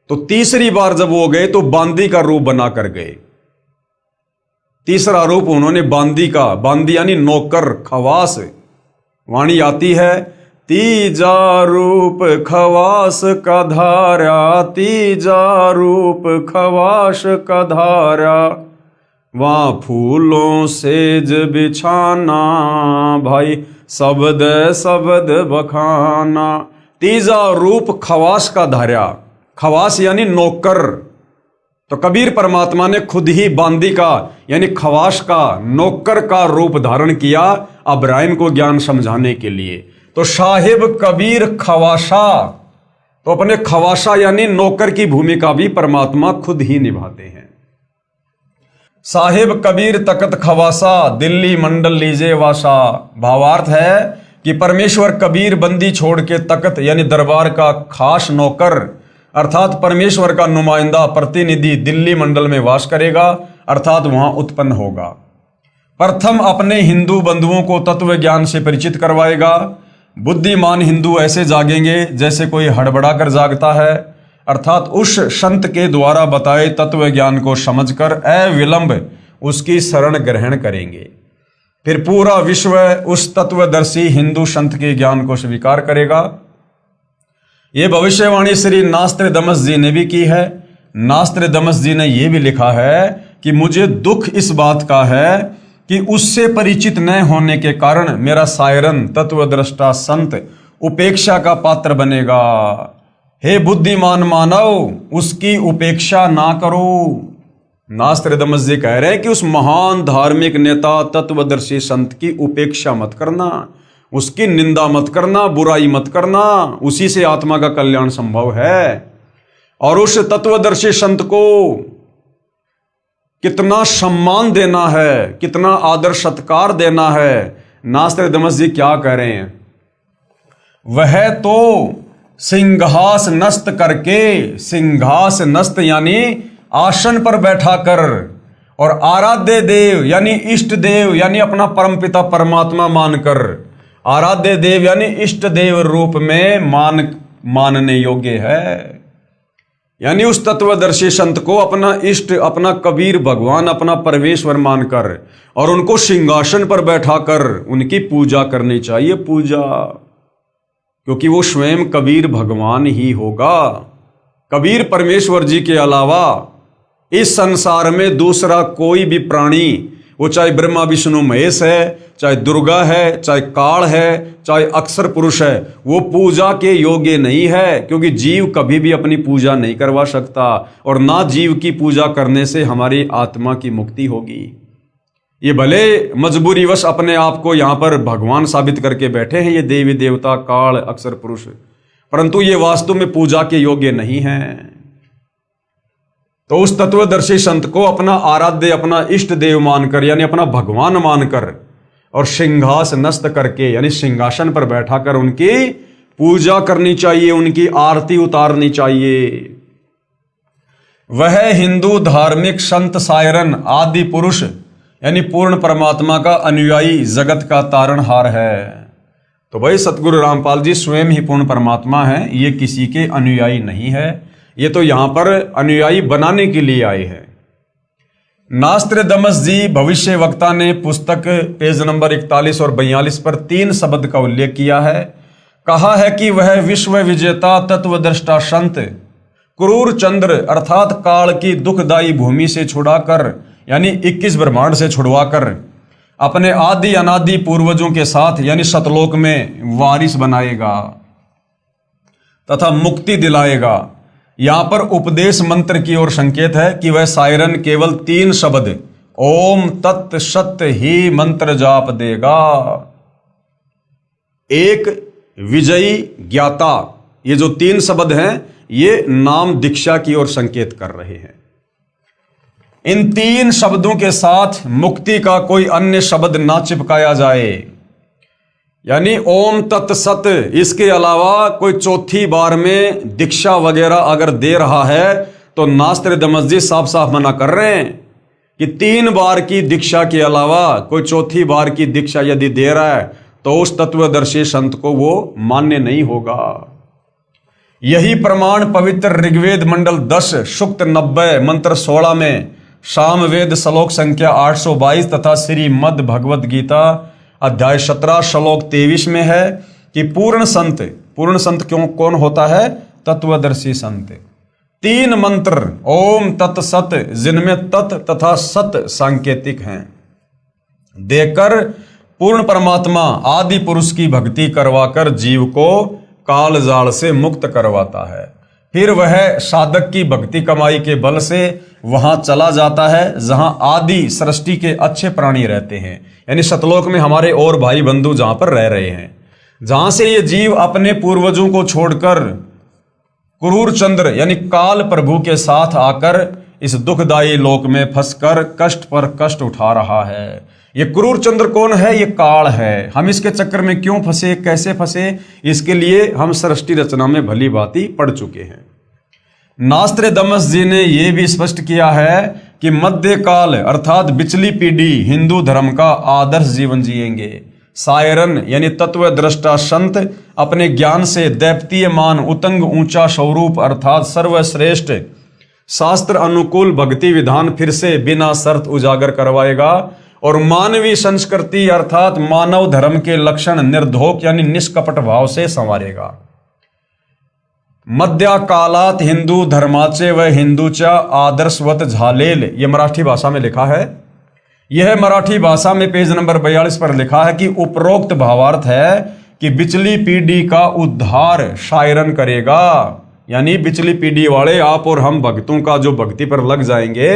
तो तीसरी बार जब वो गए तो बांदी का रूप बनाकर गए। तीसरा रूप उन्होंने बांदी का, बांदी यानी नौकर, खवास। वाणी आती है, तीजा रूप खवास का धारा, तीजा रूप खवास का धारा, वहां फूलों सेज बिछाना, भाई शब्द शब्द बखाना। तीजा रूप खवास का धारा, खवास यानी नौकर। तो कबीर परमात्मा ने खुद ही बांदी का यानी खवास का, नौकर का रूप धारण किया इब्राहिम को ज्ञान समझाने के लिए। तो साहिब कबीर खवासा, तो अपने खवासा यानी नौकर की भूमिका भी परमात्मा खुद ही निभाते हैं। साहिब कबीर तकत खवासा, दिल्ली मंडल लीजे वासा। भावार्थ है कि परमेश्वर कबीर बंदी छोड़ के तकत यानी दरबार का खास नौकर अर्थात परमेश्वर का नुमाइंदा प्रतिनिधि दिल्ली मंडल में वास करेगा, अर्थात वहां उत्पन्न होगा। प्रथम अपने हिंदू बंधुओं को तत्व ज्ञान से परिचित करवाएगा। बुद्धिमान हिंदू ऐसे जागेंगे जैसे कोई हड़बड़ा कर जागता है, अर्थात उस संत के द्वारा बताए तत्व ज्ञान को समझकर अविलंब उसकी शरण ग्रहण करेंगे। फिर पूरा विश्व उस तत्वदर्शी हिंदू संत के ज्ञान को स्वीकार करेगा। ये भविष्यवाणी श्री नास्त्रदमस जी ने भी की है। नास्त्रदमस जी ने यह भी लिखा है कि मुझे दुख इस बात का है कि उससे परिचित न होने के कारण मेरा सायरन तत्वदृष्टा संत उपेक्षा का पात्र बनेगा। हे बुद्धिमान मानव, उसकी उपेक्षा ना करो। नास्त्रदामस जी कह रहे हैं कि उस महान धार्मिक नेता तत्वदर्शी संत की उपेक्षा मत करना, उसकी निंदा मत करना, बुराई मत करना, उसी से आत्मा का कल्याण संभव है। और उस तत्वदर्शी संत को कितना सम्मान देना है, कितना आदर सत्कार देना है। नास्त्रदामस जी क्या कह रहे हैं? वह तो सिंहास नस्त करके, सिंहास नस्त यानी आसन पर बैठा कर, और आराध्य देव यानी इष्ट देव यानी अपना परमपिता परमात्मा मानकर, आराध्य देव यानी इष्ट देव रूप में मानने योग्य है। यानी उस तत्वदर्शी संत को अपना इष्ट, अपना कबीर भगवान, अपना परमेश्वर मानकर और उनको सिंहासन पर बैठाकर उनकी पूजा करनी चाहिए। पूजा, क्योंकि वो स्वयं कबीर भगवान ही होगा। कबीर परमेश्वर जी के अलावा इस संसार में दूसरा कोई भी प्राणी, वो चाहे ब्रह्मा विष्णु महेश है, चाहे दुर्गा है, चाहे काल है, चाहे अक्षर पुरुष है, वो पूजा के योग्य नहीं है। क्योंकि जीव कभी भी अपनी पूजा नहीं करवा सकता, और ना जीव की पूजा करने से हमारी आत्मा की मुक्ति होगी। ये भले मजबूरीवश अपने आप को यहाँ पर भगवान साबित करके बैठे हैं, ये देवी देवता काल अक्षर पुरुष, परंतु ये वास्तव में पूजा के योग्य नहीं है। तो उस तत्वदर्शी संत को अपना आराध्य, अपना इष्ट देव मानकर यानी अपना भगवान मानकर और सिंहास नस्त करके यानी सिंहासन पर बैठाकर उनकी पूजा करनी चाहिए, उनकी आरती उतारनी चाहिए। वह हिंदू धार्मिक संत सायरन आदि पुरुष यानी पूर्ण परमात्मा का अनुयायी जगत का तारणहार है। तो भाई सतगुरु रामपाल जी स्वयं ही पूर्ण परमात्मा हैं, ये किसी के अनुयायी नहीं है, ये तो यहां पर अनुयायी बनाने के लिए आए हैं। नास्त्रदामस जी भविष्य वक्ता ने पुस्तक पेज नंबर 41 और 42 पर 3 शब्द का उल्लेख किया है। कहा है कि वह विश्व विजेता तत्वदृष्टा संत क्रूर चंद्र अर्थात काल की दुखदायी भूमि से छुड़ाकर यानी 21 ब्रह्मांड से छुड़वाकर अपने आदि अनादि पूर्वजों के साथ यानी सतलोक में वारिस बनाएगा तथा मुक्ति दिलाएगा। यहां पर उपदेश मंत्र की ओर संकेत है कि वह सायरन केवल 3 शब्द ओम तत् सत्य ही मंत्र जाप देगा। एक विजयी ज्ञाता, ये जो 3 शब्द हैं ये नाम दीक्षा की ओर संकेत कर रहे हैं। इन 3 शब्दों के साथ मुक्ति का कोई अन्य शब्द ना चिपकाया जाए, यानी ओम तत् सत, इसके अलावा कोई चौथी बार में दीक्षा वगैरह अगर दे रहा है तो नास्त्रदामस जी साफ साफ मना कर रहे हैं कि 3 बार की दीक्षा के अलावा कोई चौथी बार की दीक्षा यदि दे रहा है तो उस तत्वदर्शी संत को वो मान्य नहीं होगा। यही प्रमाण पवित्र ऋग्वेद मंडल 10 सूक्त 90 मंत्र 16 में, सामवेद श्लोक संख्या 822 तथा श्रीमद् भगवद गीता अध्याय 17 श्लोक 23 में है कि पूर्ण संत क्यों कौन होता है? तत्वदर्शी संत। 3 मंत्र ओम तत् सत जिनमें तत् तथा सत सांकेतिक हैं देकर पूर्ण परमात्मा आदि पुरुष की भक्ति करवाकर जीव को काल जाल से मुक्त करवाता है। फिर वह साधक की भक्ति कमाई के बल से वहां चला जाता है जहां आदि सृष्टि के अच्छे प्राणी रहते हैं, यानी सतलोक में हमारे और भाई बंधु जहां पर रह रहे हैं, जहां से ये जीव अपने पूर्वजों को छोड़कर क्रूर चंद्र यानी काल प्रभु के साथ आकर इस दुखदायी लोक में फंसकर कष्ट पर कष्ट उठा रहा है। ये क्रूर चंद्र कौन है? ये काल है। हम इसके चक्कर में क्यों फंसे, कैसे फंसे, इसके लिए हम सृष्टि रचना में भली भांति पढ़ चुके हैं। नास्त्रदामस जी ने यह भी स्पष्ट किया है कि मध्यकाल अर्थात पिछली पीढ़ी हिंदू धर्म का आदर्श जीवन जिएंगे। सायरन यानी तत्वद्रष्टा संत अपने ज्ञान से दैप्तीयमान उतंग ऊंचा स्वरूप अर्थात सर्वश्रेष्ठ शास्त्र अनुकूल भक्ति विधान फिर से बिना शर्त उजागर करवाएगा और मानवीय संस्कृति अर्थात मानव धर्म के लक्षण निर्धोक यानी निष्कपट भाव से संवारेगा। मध्या कालात हिंदू धर्माचे व हिंदूच्या आदर्शवत झालेल, ये मराठी भाषा में लिखा है। यह मराठी भाषा में पेज नंबर 42 पर लिखा है कि उपरोक्त भावार्थ है कि पिछली पीढ़ी का उद्धार सायरन करेगा। यानी पिछली पीढ़ी वाले आप और हम भक्तों का जो भक्ति पर लग जाएंगे,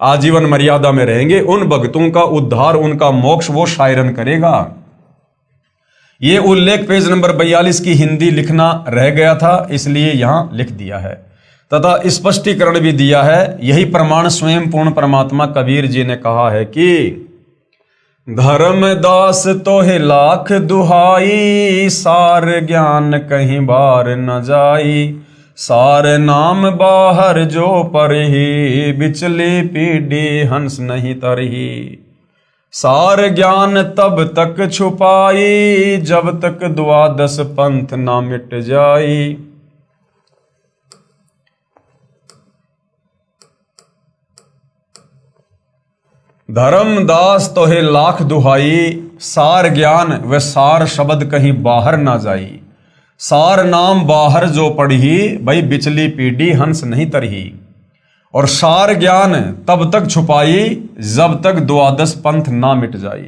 आजीवन मर्यादा में रहेंगे, उन भक्तों का उद्धार, उनका मोक्ष वो शायरन करेगा। ये उल्लेख पेज नंबर 42 की हिंदी लिखना रह गया था, इसलिए यहां लिख दिया है तथा स्पष्टीकरण भी दिया है। यही प्रमाण स्वयं पूर्ण परमात्मा कबीर जी ने कहा है कि धर्मदास तोहे लाख दुहाई, सार ज्ञान कहीं बार न जाई, सार नाम बाहर जो परही, बिचली पीढ़ी हंस नहीं तरही, सार ज्ञान तब तक छुपाई, जब तक द्वादश पंथ ना मिट जाई। धर्मदास तोहे लाख दुहाई, सार ज्ञान व सार शब्द कहीं बाहर ना जाई, सार नाम बाहर जो पढ़ी, भाई बिचली पीढ़ी हंस नहीं तरही, और सार ज्ञान तब तक छुपाई जब तक द्वादश पंथ ना मिट जाई।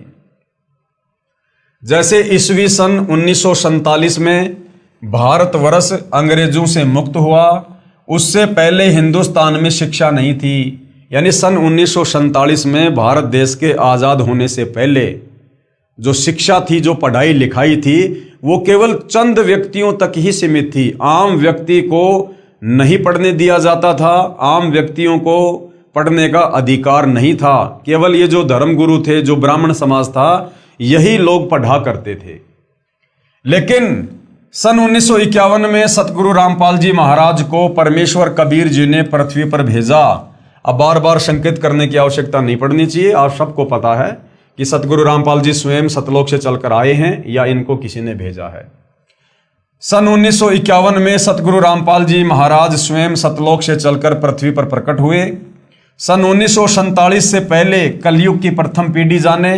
जैसे ईस्वी सन 1947 में भारतवर्ष अंग्रेजों से मुक्त हुआ, उससे पहले हिंदुस्तान में शिक्षा नहीं थी। यानी सन 1947 में भारत देश के आज़ाद होने से पहले जो शिक्षा थी, जो पढ़ाई लिखाई थी, वो केवल चंद व्यक्तियों तक ही सीमित थी। आम व्यक्ति को नहीं पढ़ने दिया जाता था, आम व्यक्तियों को पढ़ने का अधिकार नहीं था। केवल ये जो धर्मगुरु थे, जो ब्राह्मण समाज था, यही लोग पढ़ा करते थे। लेकिन सन 1951 में सतगुरु रामपाल जी महाराज को परमेश्वर कबीर जी ने पृथ्वी पर भेजा। अब बार बार संकेत करने की आवश्यकता नहीं पड़नी चाहिए, आप सबको पता है कि सतगुरु रामपाल जी स्वयं सतलोक से चलकर आए हैं या इनको किसी ने भेजा है। सन 1951 में सतगुरु रामपाल जी महाराज स्वयं सतलोक से चलकर पृथ्वी पर प्रकट हुए। सन 1947 से पहले कलयुग की प्रथम पीढ़ी जाने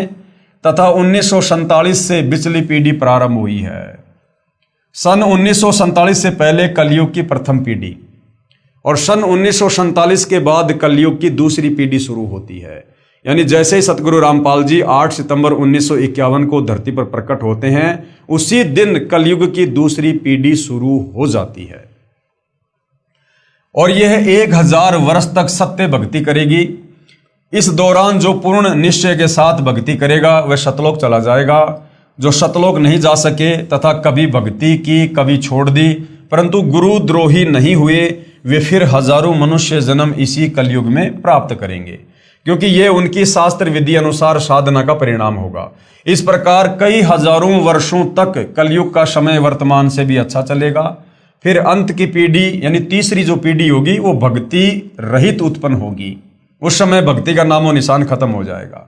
तथा 1947 से बिचली पीढ़ी प्रारंभ हुई है। सन 1947 से पहले कलयुग की प्रथम पीढ़ी और सन 1947 के बाद कलयुग की दूसरी पीढ़ी शुरू होती है। यानी जैसे ही सतगुरु रामपाल जी 8 सितंबर 1951 को धरती पर प्रकट होते हैं, उसी दिन कलयुग की दूसरी पीढ़ी शुरू हो जाती है और यह 1000 वर्ष तक सत्य भक्ति करेगी। इस दौरान जो पूर्ण निश्चय के साथ भक्ति करेगा वह सतलोक चला जाएगा। जो सतलोक नहीं जा सके तथा कभी भक्ति की, कभी छोड़ दी, परंतु गुरु द्रोही नहीं हुए, वे फिर हजारों मनुष्य जन्म इसी कलयुग में प्राप्त करेंगे, क्योंकि ये उनकी शास्त्र विधि अनुसार साधना का परिणाम होगा। इस प्रकार कई हजारों वर्षों तक कलयुग का समय वर्तमान से भी अच्छा चलेगा। फिर अंत की पीढ़ी यानी तीसरी जो पीढ़ी होगी वो भक्ति रहित उत्पन्न होगी। उस समय भक्ति का नामो निशान खत्म हो जाएगा,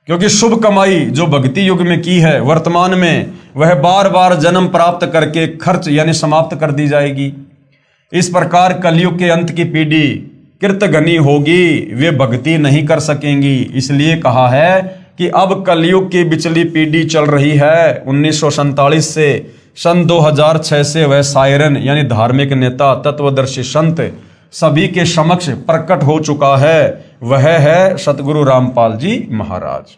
क्योंकि शुभ कमाई जो भक्ति युग में की है वर्तमान में वह बार बार जन्म प्राप्त करके खर्च यानी समाप्त कर दी जाएगी। इस प्रकार कलयुग के अंत की पीढ़ी कृतघ्नी होगी, वे भक्ति नहीं कर सकेंगी। इसलिए कहा है कि अब कलयुग की बिचली पीढ़ी चल रही है। 1947 से सन 2006 से वह सायरन यानी धार्मिक नेता, तत्वदर्शी संत सभी के समक्ष प्रकट हो चुका है। वह है सतगुरु रामपाल जी महाराज।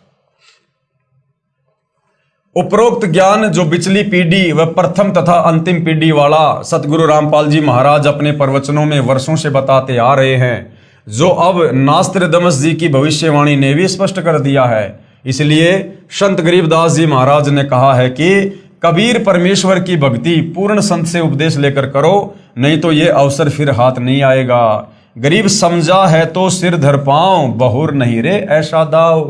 उपरोक्त ज्ञान जो बिचली पीढ़ी व प्रथम तथा अंतिम पीढ़ी वाला सतगुरु रामपाल जी महाराज अपने प्रवचनों में वर्षों से बताते आ रहे हैं, जो अब नास्त्रदमस जी की भविष्यवाणी ने भी स्पष्ट कर दिया है। इसलिए संत गरीबदास जी महाराज ने कहा है कि कबीर परमेश्वर की भक्ति पूर्ण संत से उपदेश लेकर करो, नहीं तो ये अवसर फिर हाथ नहीं आएगा। गरीब समझा है तो सिर धर पाओ, बहुर नहीं रे ऐसा दाव।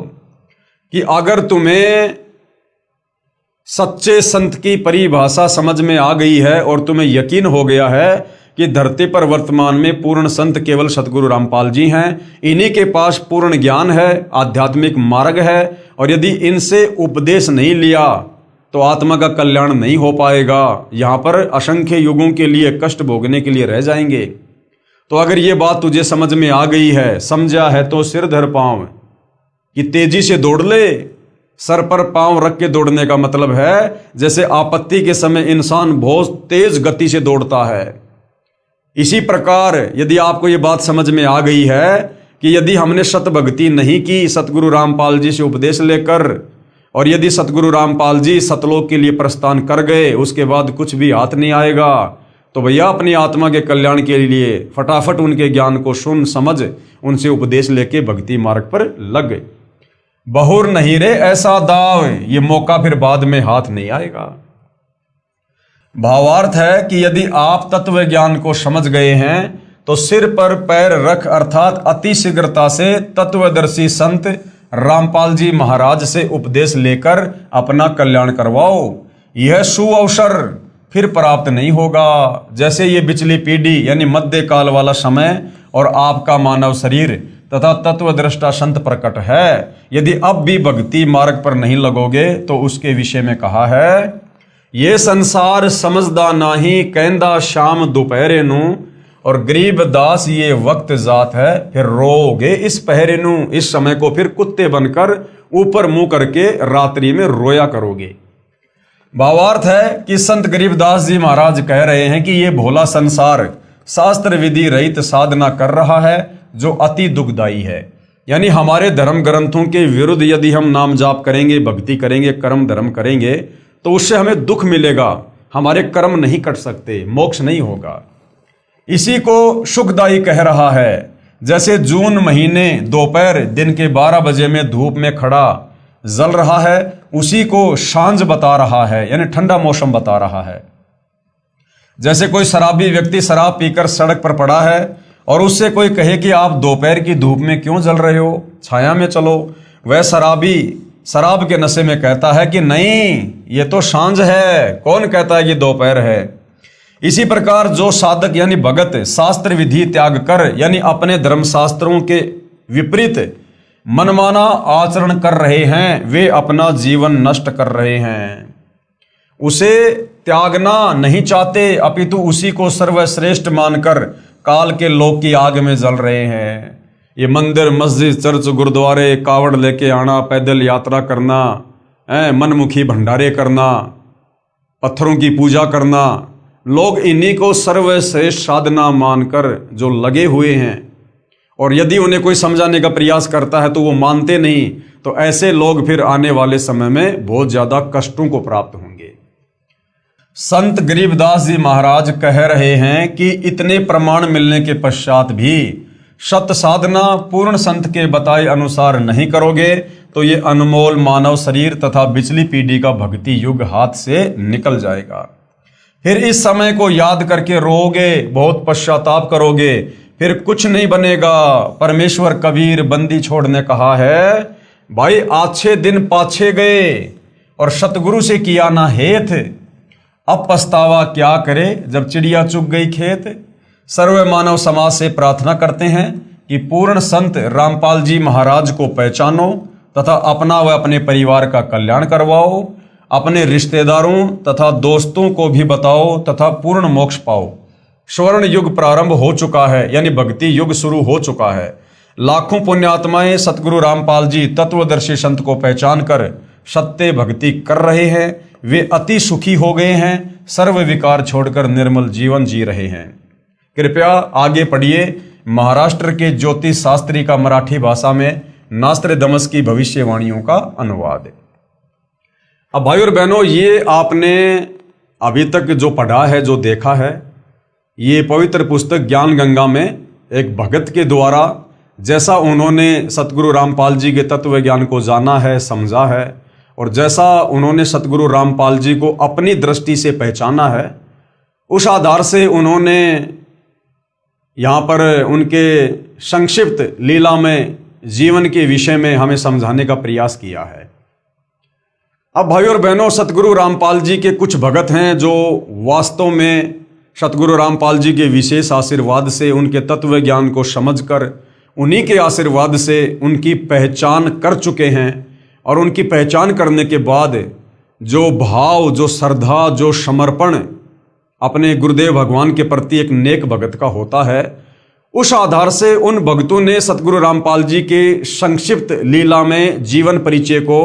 कि अगर तुम्हें सच्चे संत की परिभाषा समझ में आ गई है और तुम्हें यकीन हो गया है कि धरती पर वर्तमान में पूर्ण संत केवल सतगुरु रामपाल जी हैं, इन्हीं के पास पूर्ण ज्ञान है, आध्यात्मिक मार्ग है, और यदि इनसे उपदेश नहीं लिया तो आत्मा का कल्याण नहीं हो पाएगा। यहाँ पर असंख्य युगों के लिए कष्ट भोगने के लिए रह जाएंगे। तो अगर ये बात तुझे समझ में आ गई है, समझा है तो सिर धर पाँव, कि तेजी से दौड़ ले। सर पर पांव रख के दौड़ने का मतलब है जैसे आपत्ति के समय इंसान बहुत तेज गति से दौड़ता है। इसी प्रकार यदि आपको ये बात समझ में आ गई है कि यदि हमने सत भक्ति नहीं की सतगुरु रामपाल जी से उपदेश लेकर, और यदि सतगुरु रामपाल जी सतलोक के लिए प्रस्थान कर गए, उसके बाद कुछ भी हाथ नहीं आएगा, तो भैया अपनी आत्मा के कल्याण के लिए फटाफट उनके ज्ञान को सुन समझ उनसे उपदेश लेके भक्ति मार्ग पर लग गए। बहुर नहीं रे ऐसा दाव, ये मौका फिर बाद में हाथ नहीं आएगा। भावार्थ है कि यदि आप तत्व ज्ञान को समझ गए हैं तो सिर पर पैर रख अर्थात अति शीघ्रता से तत्वदर्शी संत रामपाल जी महाराज से उपदेश लेकर अपना कल्याण करवाओ। यह सुअवसर फिर प्राप्त नहीं होगा। जैसे ये पिछली पीढ़ी यानी मध्य काल वाला समय और आपका मानव शरीर तथा तत्वदृष्टा संत प्रकट है। यदि अब भी भक्ति मार्ग पर नहीं लगोगे तो उसके विषय में कहा है, ये संसार समझदा नाही कहंदा शाम दोपहरे नू, और गरीब दास ये वक्त जात है फिर रोगे इस पहरे नू। इस समय को फिर कुत्ते बनकर ऊपर मुंह करके रात्रि में रोया करोगे। भावार्थ है कि संत गरीबदास जी महाराज कह रहे हैं कि ये भोला संसार शास्त्र विधि रहित साधना कर रहा है जो अति दुखदायी है। यानी हमारे धर्म ग्रंथों के विरुद्ध यदि हम नाम जाप करेंगे, भक्ति करेंगे, कर्म धर्म करेंगे तो उससे हमें दुख मिलेगा, हमारे कर्म नहीं कट सकते, मोक्ष नहीं होगा। इसी को सुखदायी कह रहा है। जैसे जून महीने दोपहर दिन के 12 बजे में धूप में खड़ा जल रहा है, उसी को सांझ बता रहा है, यानी ठंडा मौसम बता रहा है। जैसे कोई शराबी व्यक्ति शराब पीकर सड़क पर पड़ा है और उससे कोई कहे कि आप दोपहर की धूप में क्यों जल रहे हो, छाया में चलो, वह शराबी शराब के नशे में कहता है कि नहीं, ये तो सांझ है, कौन कहता है कि दोपहर है। इसी प्रकार जो साधक यानी भगत शास्त्र विधि त्याग कर यानी अपने धर्म शास्त्रों के विपरीत मनमाना आचरण कर रहे हैं, वे अपना जीवन नष्ट कर रहे हैं। उसे त्यागना नहीं चाहते अपितु उसी को सर्वश्रेष्ठ मानकर काल के लोक की आग में जल रहे हैं। ये मंदिर मस्जिद चर्च गुरुद्वारे कावड़ लेके आना, पैदल यात्रा करना, मनमुखी भंडारे करना, पत्थरों की पूजा करना, लोग इन्हीं को सर्वश्रेष्ठ साधना मानकर जो लगे हुए हैं। और यदि उन्हें कोई समझाने का प्रयास करता है तो वो मानते नहीं। तो ऐसे लोग फिर आने वाले समय में बहुत ज्यादा कष्टों को प्राप्त होंगे। संत गरीबदास जी महाराज कह रहे हैं कि इतने प्रमाण मिलने के पश्चात भी सत साधना पूर्ण संत के बताए अनुसार नहीं करोगे तो ये अनमोल मानव शरीर तथा पिछली पीढ़ी का भक्ति युग हाथ से निकल जाएगा। फिर इस समय को याद करके रोओगे, बहुत पश्चाताप करोगे, फिर कुछ नहीं बनेगा। परमेश्वर कबीर बंदी छोड़ने कहा है, भाई आछे दिन पाछे गए और सतगुरु से किया ना हेत, अब पछतावा क्या करे जब चिड़िया चुग गई खेत। सर्व मानव समाज से प्रार्थना करते हैं कि पूर्ण संत रामपाल जी महाराज को पहचानो तथा अपना व अपने परिवार का कल्याण करवाओ, अपने रिश्तेदारों तथा दोस्तों को भी बताओ तथा पूर्ण मोक्ष पाओ। स्वर्ण युग प्रारंभ हो चुका है, यानी भक्ति युग शुरू हो चुका है। लाखों पुण्यात्माएं सतगुरु रामपाल जी तत्वदर्शी संत को पहचान कर सत्य भक्ति कर रहे हैं। वे अति सुखी हो गए हैं, सर्व विकार छोड़कर निर्मल जीवन जी रहे हैं। कृपया आगे पढ़िए महाराष्ट्र के ज्योतिष शास्त्री का मराठी भाषा में नास्ट्रेडमस की भविष्यवाणियों का अनुवाद। अब भाई और बहनों, ये आपने अभी तक जो पढ़ा है, जो देखा है, ये पवित्र पुस्तक ज्ञान गंगा में एक भगत के द्वारा जैसा उन्होंने सतगुरु रामपाल जी के तत्व ज्ञान को जाना है, समझा है, और जैसा उन्होंने सतगुरु रामपाल जी को अपनी दृष्टि से पहचाना है, उस आधार से उन्होंने यहाँ पर उनके संक्षिप्त लीला में जीवन के विषय में हमें समझाने का प्रयास किया है। अब भाई और बहनों, सतगुरु रामपाल जी के कुछ भगत हैं जो वास्तव में सतगुरु रामपाल जी के विशेष आशीर्वाद से उनके तत्व ज्ञान को समझकर उन्हीं के आशीर्वाद से उनकी पहचान कर चुके हैं। और उनकी पहचान करने के बाद जो भाव, जो श्रद्धा, जो समर्पण अपने गुरुदेव भगवान के प्रति एक नेक भगत का होता है, उस आधार से उन भक्तों ने सतगुरु रामपाल जी के संक्षिप्त लीला में जीवन परिचय को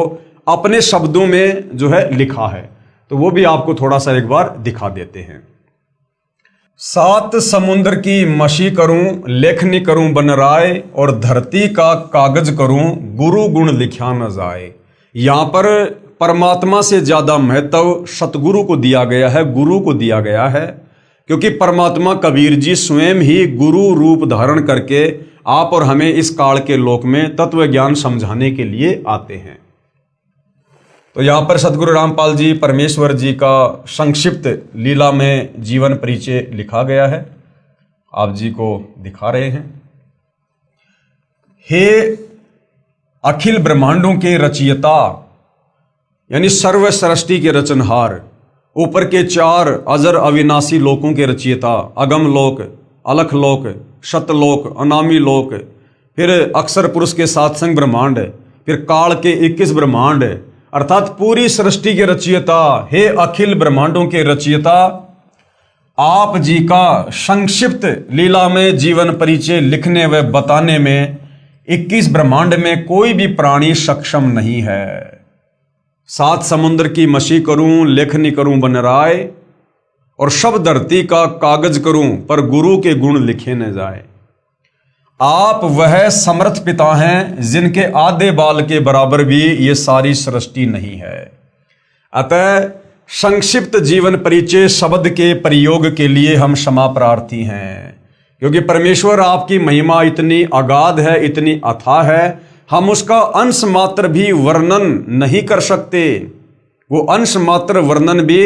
अपने शब्दों में जो है लिखा है। तो वो भी आपको थोड़ा सा एक बार दिखा देते हैं। 7 समुद्र की मशी करूं, लेखनी करूं बन राय, और धरती का कागज करूं, गुरु गुण लिखा न जाए। यहाँ पर परमात्मा से ज्यादा महत्व सतगुरु को दिया गया है, गुरु को दिया गया है। क्योंकि परमात्मा कबीर जी स्वयं ही गुरु रूप धारण करके आप और हमें इस काल के लोक में तत्व ज्ञान समझाने के लिए आते हैं। तो यहाँ पर सतगुरु रामपाल जी परमेश्वर जी का संक्षिप्त लीला में जीवन परिचय लिखा गया है, आप जी को दिखा रहे हैं। हे अखिल ब्रह्मांडों के रचयिता, यानी सर्व सृष्टि के रचनहार, ऊपर के 4 अजर अविनाशी लोकों के रचयिता, अगम लोक, अलख लोक, शतलोक, अनामी लोक, फिर अक्षर पुरुष के 7 संग ब्रह्मांड, फिर काल के 21 ब्रह्मांड, अर्थात पूरी सृष्टि के रचयिता, हे अखिल ब्रह्मांडों के रचयिता, आप जी का संक्षिप्त लीला में जीवन परिचय लिखने व बताने में 21 ब्रह्मांड में कोई भी प्राणी सक्षम नहीं है। 7 समुद्र की मशी करूं, लेखनी करूं बन राय, और सब धरती का कागज करूं, पर गुरु के गुण लिखे न जाए। आप वह समर्थ पिता हैं जिनके आधे बाल के बराबर भी ये सारी सृष्टि नहीं है। अतः संक्षिप्त जीवन परिचय शब्द के प्रयोग के लिए हम क्षमा प्रार्थी हैं, क्योंकि परमेश्वर आपकी महिमा इतनी अगाध है, इतनी अथाह है, हम उसका अंश मात्र भी वर्णन नहीं कर सकते। वो अंश मात्र वर्णन भी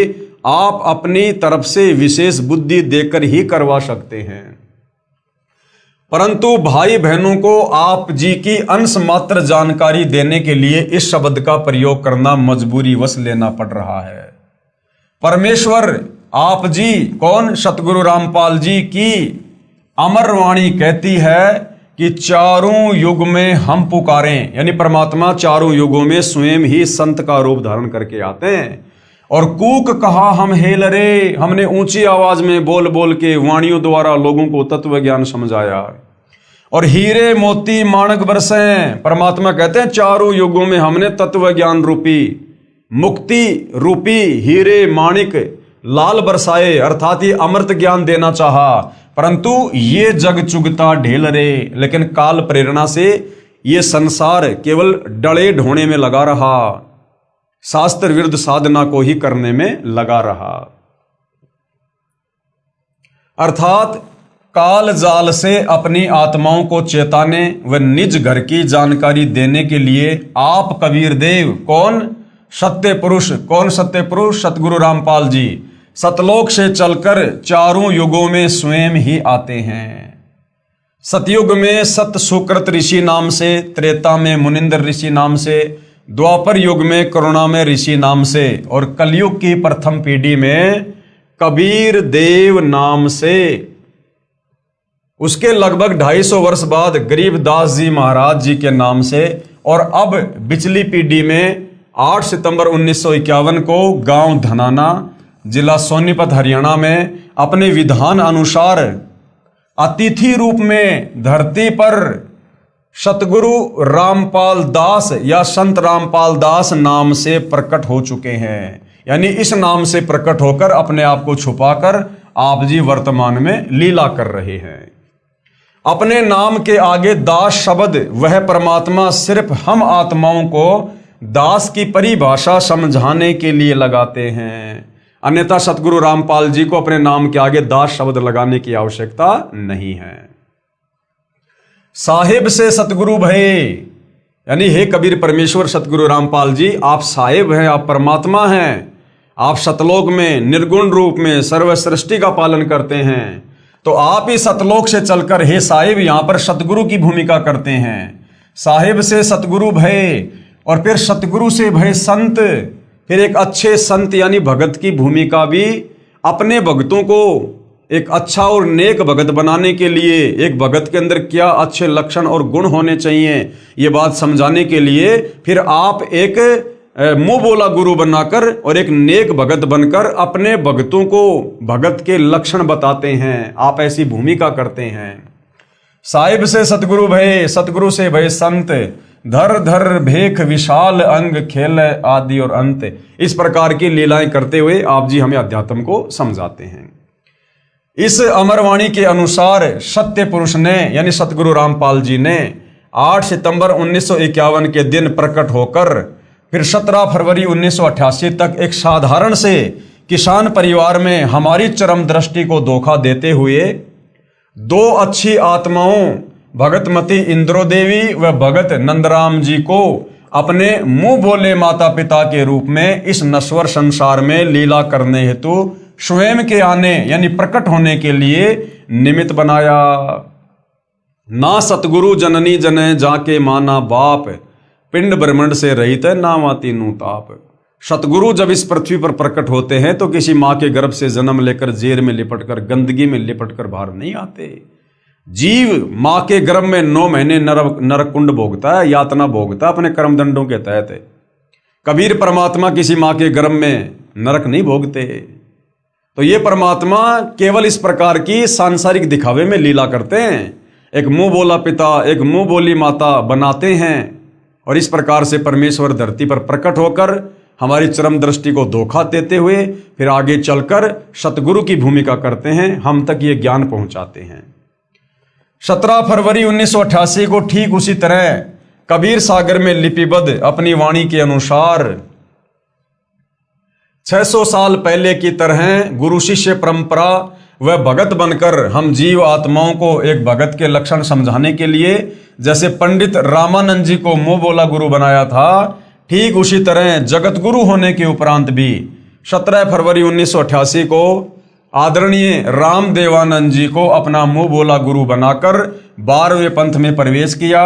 आप अपनी तरफ से विशेष बुद्धि देकर ही करवा सकते हैं, परंतु भाई बहनों को आप जी की अंश मात्र जानकारी देने के लिए इस शब्द का प्रयोग करना मजबूरी वश लेना पड़ रहा है। परमेश्वर आप जी कौन? सतगुरु रामपाल जी की अमर वाणी कहती है कि चारों युग में हम पुकारें, यानी परमात्मा चारों युगों में स्वयं ही संत का रूप धारण करके आते हैं। और कूक कहा हम हेल रे, हमने ऊंची आवाज में बोल बोल के वाणियों द्वारा लोगों को तत्व ज्ञान समझाया। और हीरे मोती माणक बरसें, परमात्मा कहते हैं चारों युगों में हमने तत्व ज्ञान रूपी, मुक्ति रूपी हीरे माणिक लाल बरसाए, अर्थात ये अमृत ज्ञान देना चाहा, परंतु ये जग चुगता ढेल रे। लेकिन काल प्रेरणा से ये संसार केवल डले ढोने में लगा रहा, शास्त्र विरुद्ध साधना को ही करने में लगा रहा। अर्थात काल जाल से अपनी आत्माओं को चेताने व निज घर की जानकारी देने के लिए आप कबीर देव कौन? सत्य पुरुष। कौन सत्य पुरुष? सतगुरु रामपाल जी सतलोक से चलकर चारों युगों में स्वयं ही आते हैं। सतयुग में सत सुकृत ऋषि नाम से, त्रेता में मुनिंद्र ऋषि नाम से, द्वापर युग में करुणा में ऋषि नाम से, और कलयुग की प्रथम पीढ़ी में कबीर देव नाम से। उसके लगभग 250 वर्ष बाद गरीबदास जी महाराज जी के नाम से, और अब पिछली पीढ़ी में 8 सितंबर 1951 को गांव धनाना, जिला सोनीपत, हरियाणा में अपने विधान अनुसार अतिथि रूप में धरती पर सतगुरु रामपाल दास या संत रामपाल दास नाम से प्रकट हो चुके हैं। यानी इस नाम से प्रकट होकर अपने आप को छुपाकर आप जी वर्तमान में लीला कर रहे हैं। अपने नाम के आगे दास शब्द वह परमात्मा सिर्फ हम आत्माओं को दास की परिभाषा समझाने के लिए लगाते हैं, अन्यथा सतगुरु रामपाल जी को अपने नाम के आगे दास शब्द लगाने की आवश्यकता नहीं है। साहिब से सतगुरु भये, यानी हे कबीर परमेश्वर सतगुरु रामपाल जी, आप साहिब हैं, आप परमात्मा हैं, आप सतलोक में निर्गुण रूप में सर्व सृष्टि का पालन करते हैं। तो आप ही सतलोक से चलकर हे साहिब यहां पर सतगुरु की भूमिका करते हैं। साहिब से सतगुरु भय, और फिर सतगुरु से भय संत, फिर एक अच्छे संत यानी भगत की भूमिका भी अपने भक्तों को एक अच्छा और नेक भगत बनाने के लिए, एक भगत के अंदर क्या अच्छे लक्षण और गुण होने चाहिए ये बात समझाने के लिए फिर आप एक मुंह बोला गुरु बनाकर और एक नेक भगत बनकर अपने भक्तों को भगत के लक्षण बताते हैं। आप ऐसी भूमिका करते हैं। साहिब से सतगुरु भय, सतगुरु से भय संत, धर धर भेख विशाल अंग खेल आदि और अंत। इस प्रकार की लीलाएं करते हुए आप जी हमें अध्यात्म को समझाते हैं। इस अमरवाणी के अनुसार सत्य पुरुष ने यानी सतगुरु रामपाल जी ने 8 सितंबर 1951 के दिन प्रकट होकर फिर 17 फरवरी 1988 तक एक साधारण से किसान परिवार में हमारी चरम दृष्टि को धोखा देते हुए दो अच्छी आत्माओं भगतमती इंद्रो देवी व भगत नंदराम जी को अपने मुंह बोले माता पिता के रूप में इस नश्वर संसार में लीला करने हेतु स्वयं के आने यानी प्रकट होने के लिए निमित्त बनाया। ना सतगुरु जननी जने जाके माना बाप, पिंड ब्रह्मंड से रहित है नामाती नूताप। सतगुरु जब इस पृथ्वी पर प्रकट होते हैं तो किसी माँ के गर्भ से जन्म लेकर जेर में लिपटकर गंदगी में लिपटकर बाहर नहीं आते। जीव माँ के गर्भ में 9 महीने नरक कुंड भोगता है, यातना भोगता है अपने कर्मदंडों के तहत। कबीर परमात्मा किसी माँ के गर्भ में नरक नहीं भोगते। तो ये परमात्मा केवल इस प्रकार की सांसारिक दिखावे में लीला करते हैं, एक मुंह बोला पिता, एक मुंह बोली माता बनाते हैं और इस प्रकार से परमेश्वर धरती पर प्रकट होकर हमारी चरम दृष्टि को धोखा देते हुए फिर आगे चलकर सतगुरु की भूमिका करते हैं, हम तक ये ज्ञान पहुंचाते हैं। 17 फरवरी 1988 को ठीक उसी तरह कबीर सागर में लिपिबद्ध अपनी वाणी के अनुसार 600 साल पहले की तरह गुरु शिष्य परंपरा व भगत बनकर हम जीव आत्माओं को एक भगत के लक्षण समझाने के लिए जैसे पंडित रामानंद जी को मुंह बोला गुरु बनाया था, ठीक उसी तरह जगत गुरु होने के उपरांत भी 17 फरवरी 1988 को आदरणीय रामदेवानंद जी को अपना मुंह बोला गुरु बनाकर 12वें पंथ में प्रवेश किया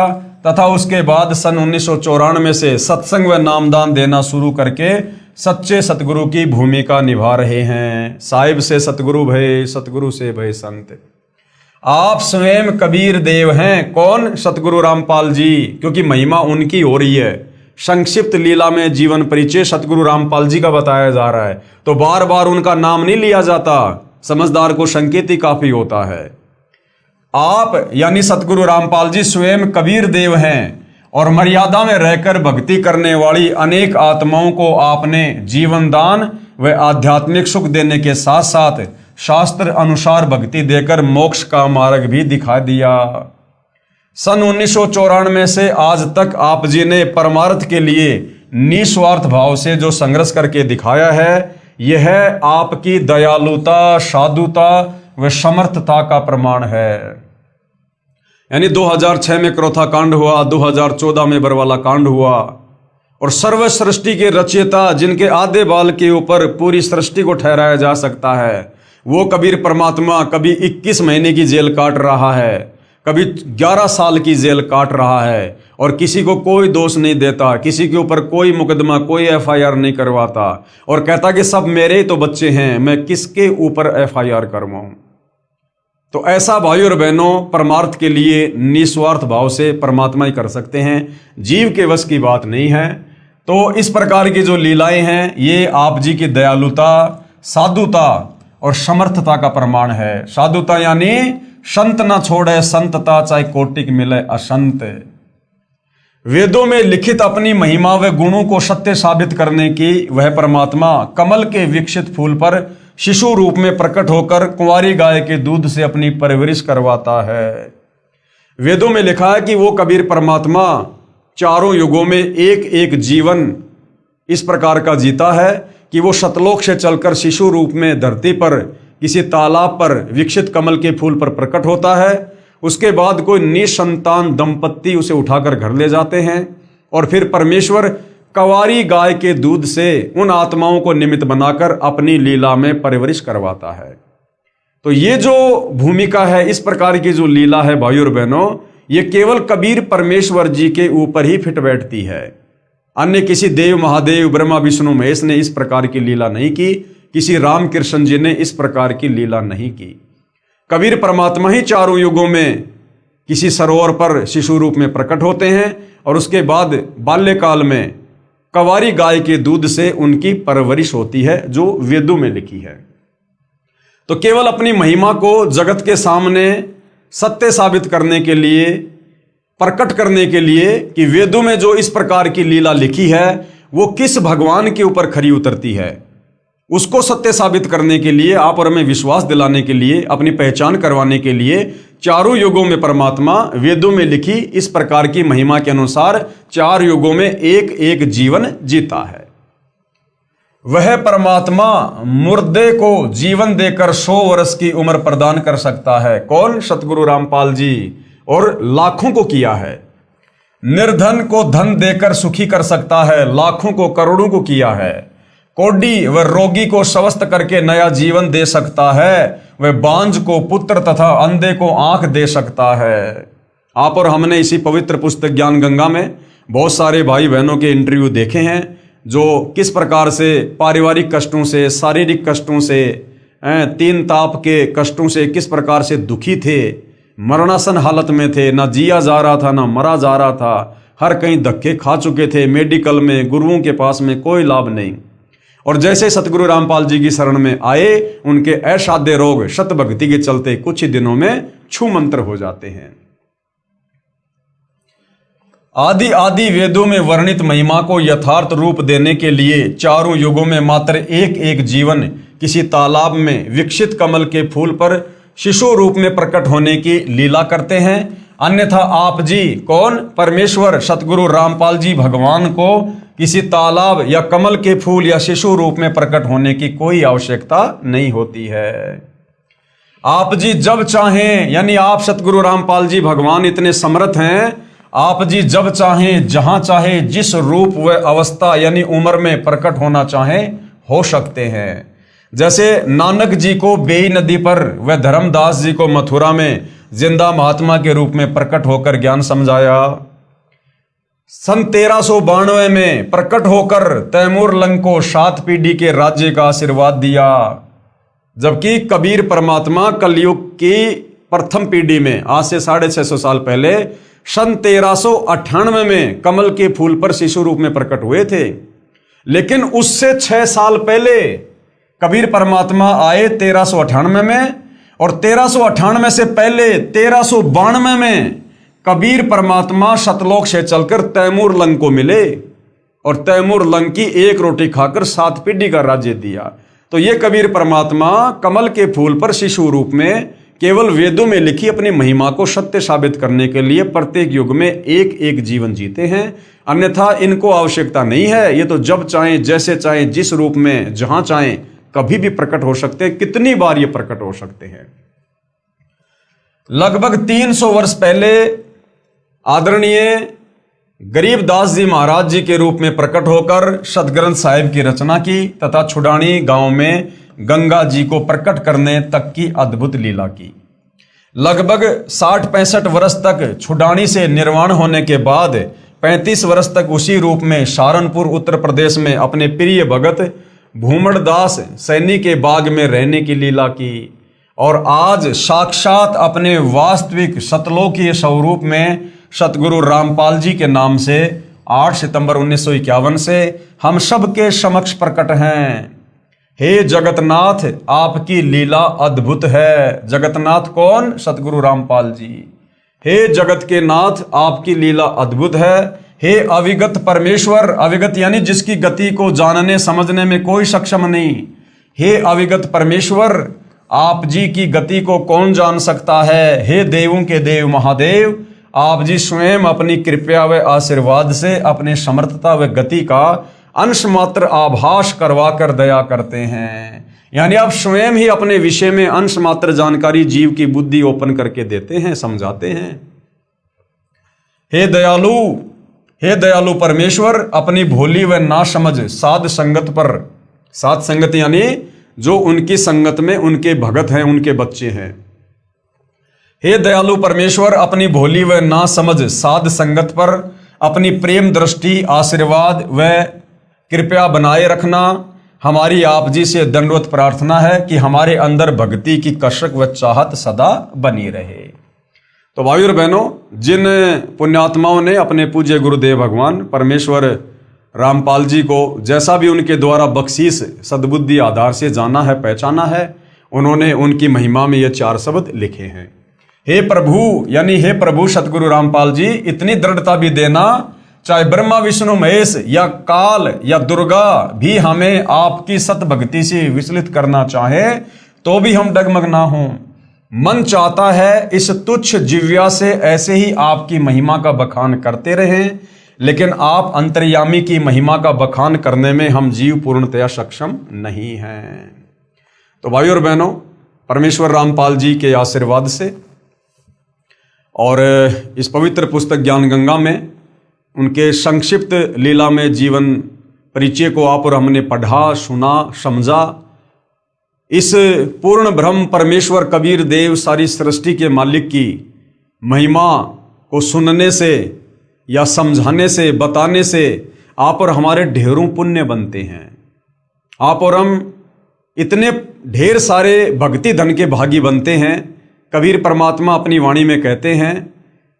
तथा उसके बाद सन 1994 से सत्संग व नामदान देना शुरू करके सच्चे सतगुरु की भूमिका निभा रहे हैं। साहिब से सतगुरु भय, सतगुरु से भय संत। आप स्वयं कबीर देव हैं। कौन? सतगुरु रामपाल जी, क्योंकि महिमा उनकी हो रही है। संक्षिप्त लीला में जीवन परिचय सतगुरु रामपाल जी का बताया जा रहा है, तो बार बार उनका नाम नहीं लिया जाता। समझदार को संकेत ही काफी होता है। आप यानी सतगुरु रामपाल जी स्वयं कबीर देव हैं और मर्यादा में रहकर भक्ति करने वाली अनेक आत्माओं को आपने जीवन दान व आध्यात्मिक सुख देने के साथ साथ शास्त्र अनुसार भक्ति देकर मोक्ष का मार्ग भी दिखा दिया। सन 1994 से आज तक आप जी ने परमार्थ के लिए निस्वार्थ भाव से जो संघर्ष करके दिखाया है, यह आपकी दयालुता, साधुता व समर्थता का प्रमाण है। यानी 2006 में क्रोथा कांड हुआ, 2014 में बरवाला कांड हुआ और सर्व सृष्टि के रचयिता जिनके आधे बाल के ऊपर पूरी सृष्टि को ठहराया जा सकता है, वो कबीर परमात्मा कभी 21 महीने की जेल काट रहा है, कभी 11 साल की जेल काट रहा है और किसी को कोई दोष नहीं देता, किसी के ऊपर कोई मुकदमा, कोई FIR नहीं करवाता और कहता कि सब मेरे ही तो बच्चे हैं, मैं किसके ऊपर FIR करवाऊं। तो ऐसा भाई और बहनों परमार्थ के लिए निस्वार्थ भाव से परमात्मा ही कर सकते हैं, जीव के वश की बात नहीं है। तो इस प्रकार की जो लीलाएं हैं ये आप जी की दयालुता, साधुता और समर्थता का प्रमाण है। साधुता यानी संत ना छोड़े संतता, चाहे कोटिक मिले असंत। वेदों में लिखित अपनी महिमा व गुणों को सत्य साबित करने की वह परमात्मा कमल के विकसित फूल पर शिशु रूप में प्रकट होकर कुंवारी गाय के दूध से अपनी परवरिश करवाता है। वेदों में लिखा है कि वो कबीर परमात्मा चारों युगों में एक एक जीवन इस प्रकार का जीता है कि वो सतलोक से चलकर शिशु रूप में धरती पर किसी तालाब पर विकसित कमल के फूल पर प्रकट होता है। उसके बाद कोई निसंतान दंपत्ति उसे उठाकर घर ले जाते हैं और फिर परमेश्वर कवारी गाय के दूध से उन आत्माओं को निमित्त बनाकर अपनी लीला में परवरिश करवाता है। तो ये जो भूमिका है, इस प्रकार की जो लीला है भाई और बहनों, ये केवल कबीर परमेश्वर जी के ऊपर ही फिट बैठती है। अन्य किसी देव, महादेव, ब्रह्मा, विष्णु, महेश ने इस प्रकार की लीला नहीं की, किसी रामकृष्ण जी ने इस प्रकार की लीला नहीं की। कबीर परमात्मा ही चारों युगों में किसी सरोवर पर शिशु रूप में प्रकट होते हैं और उसके बाद बाल्यकाल में कवारी गाय के दूध से उनकी परवरिश होती है, जो वेदों में लिखी है। तो केवल अपनी महिमा को जगत के सामने सत्य साबित करने के लिए, प्रकट करने के लिए कि वेदों में जो इस प्रकार की लीला लिखी है वो किस भगवान के ऊपर खरी उतरती है, उसको सत्य साबित करने के लिए, आप और हमें विश्वास दिलाने के लिए, अपनी पहचान करवाने के लिए चारों युगों में परमात्मा वेदों में लिखी इस प्रकार की महिमा के अनुसार 4 युगों में एक एक जीवन जीता है। वह परमात्मा मुर्दे को जीवन देकर 100 वर्ष की उम्र प्रदान कर सकता है। कौन? सतगुरु रामपाल जी। और लाखों को किया है। निर्धन को धन देकर सुखी कर सकता है, लाखों को करोड़ों को किया है। कोढ़ी व रोगी को स्वस्थ करके नया जीवन दे सकता है। वह बांझ को पुत्र तथा अंधे को आंख दे सकता है। आप और हमने इसी पवित्र पुस्तक ज्ञान गंगा में बहुत सारे भाई बहनों के इंटरव्यू देखे हैं जो किस प्रकार से पारिवारिक कष्टों से, शारीरिक कष्टों से, तीन ताप के कष्टों से किस प्रकार से दुखी थे, मरणासन हालत में थे, ना जिया जा रहा था ना मरा जा रहा था, हर कहीं धक्के खा चुके थे, मेडिकल में, गुरुओं के पास में कोई लाभ नहीं। और जैसे सतगुरु रामपाल जी की शरण में आए, उनके असाध्य रोग शत भक्ति के चलते कुछ ही दिनों में छू मंत्र हो जाते हैं। आदि आदि वेदों में वर्णित महिमा को यथार्थ रूप देने के लिए चारों युगों में मात्र एक एक जीवन किसी तालाब में विकसित कमल के फूल पर शिशु रूप में प्रकट होने की लीला करते हैं। अन्यथा आप जी, कौन? परमेश्वर सतगुरु रामपाल जी भगवान को किसी तालाब या कमल के फूल या शिशु रूप में प्रकट होने की कोई आवश्यकता नहीं होती है। आप जी जब चाहें, यानी आप सतगुरु रामपाल जी भगवान इतने समर्थ हैं, आप जी जब चाहें, जहां चाहे, जिस रूप व अवस्था यानी उम्र में प्रकट होना चाहें हो सकते हैं। जैसे नानक जी को बेई नदी पर व धर्मदास जी को मथुरा में जिंदा महात्मा के रूप में प्रकट होकर ज्ञान समझाया। सन 1392 में प्रकट होकर तैमूर लंग को 7 पीढ़ी के राज्य का आशीर्वाद दिया। जबकि कबीर परमात्मा कलयुग की प्रथम पीढ़ी में आज से 650 साल पहले सन 1398 में कमल के फूल पर शिशु रूप में प्रकट हुए थे। लेकिन उससे 6 साल पहले कबीर परमात्मा आए 1398 में, और 1398 से पहले 1392 में कबीर परमात्मा सतलोक से चलकर तैमूर लंग को मिले और तैमूर लंग की एक रोटी खाकर 7 पीढ़ी का राज्य दिया। तो ये कबीर परमात्मा कमल के फूल पर शिशु रूप में केवल वेदों में लिखी अपनी महिमा को सत्य साबित करने के लिए प्रत्येक युग में एक एक जीवन जीते हैं। अन्यथा इनको आवश्यकता नहीं है। ये तो जब चाहें, जैसे चाहें, जिस रूप में, जहां चाहें, कभी भी प्रकट हो सकते हैं। कितनी बार ये प्रकट हो सकते हैं? लगभग 300 वर्ष पहले आदरणीय गरीबदास जी महाराज जी के रूप में प्रकट होकर सदग्रंथ साहिब की रचना की तथा छुडानी गांव में गंगा जी को प्रकट करने तक की अद्भुत लीला की। लगभग 60-65 वर्ष तक छुडानी से निर्वाण होने के बाद 35 वर्ष तक उसी रूप में सहारनपुर उत्तर प्रदेश में अपने प्रिय भगत भूमड़दास सैनी के बाग में रहने की लीला की। और आज साक्षात अपने वास्तविक सतलोकीय स्वरूप में सतगुरु रामपाल जी के नाम से 8 सितंबर 1951 से हम सब के समक्ष प्रकट हैं। हे जगतनाथ, आपकी लीला अद्भुत है। जगतनाथ कौन? सतगुरु रामपाल जी। हे जगत के नाथ, आपकी लीला अद्भुत है। हे अविगत परमेश्वर, अविगत यानी जिसकी गति को जानने समझने में कोई सक्षम नहीं। हे अविगत परमेश्वर, आप जी की गति को कौन जान सकता है? हे देवों के देव महादेव, आप जी स्वयं अपनी कृपा व आशीर्वाद से अपने समर्थता व गति का अंश मात्र आभास करवा कर दया करते हैं। यानी आप स्वयं ही अपने विषय में अंश मात्र जानकारी जीव की बुद्धि ओपन करके देते हैं, समझाते हैं। हे दयालु परमेश्वर, अपनी भोली व ना समझ साध संगत पर, साध संगत यानी जो उनकी संगत में उनके भगत हैं, उनके बच्चे हैं। हे दयालु परमेश्वर, अपनी भोली व ना समझ साध संगत पर अपनी प्रेम दृष्टि, आशीर्वाद व कृपया बनाए रखना। हमारी आप जी से दंडवत प्रार्थना है कि हमारे अंदर भक्ति की कसक व चाहत सदा बनी रहे। तो भाई और बहनों, जिन पुण्यात्माओं ने अपने पूज्य गुरुदेव भगवान परमेश्वर रामपाल जी को जैसा भी उनके द्वारा बख्शीश सद्बुद्धि आधार से जाना है, पहचाना है, उन्होंने उनकी महिमा में ये 4 शब्द लिखे हैं। हे प्रभु, यानी हे प्रभु सतगुरु रामपाल जी, इतनी दृढ़ता भी देना चाहे ब्रह्मा विष्णु महेश या काल या दुर्गा भी हमें आपकी सत भक्ति से विचलित करना चाहे तो भी हम डगमग ना हो। मन चाहता है इस तुच्छ जिव्या से ऐसे ही आपकी महिमा का बखान करते रहें। लेकिन आप अंतर्यामी की महिमा का बखान करने में हम जीव पूर्णतया सक्षम नहीं हैं। तो भाइयों और बहनों, परमेश्वर रामपाल जी के आशीर्वाद से और इस पवित्र पुस्तक ज्ञान गंगा में उनके संक्षिप्त लीला में जीवन परिचय को आप और हमने पढ़ा, सुना, समझा। इस पूर्ण ब्रह्म परमेश्वर कबीर देव सारी सृष्टि के मालिक की महिमा को सुनने से या समझाने से, बताने से आप और हमारे ढेरों पुण्य बनते हैं। आप और हम इतने ढेर सारे भक्ति धन के भागी बनते हैं। कबीर परमात्मा अपनी वाणी में कहते हैं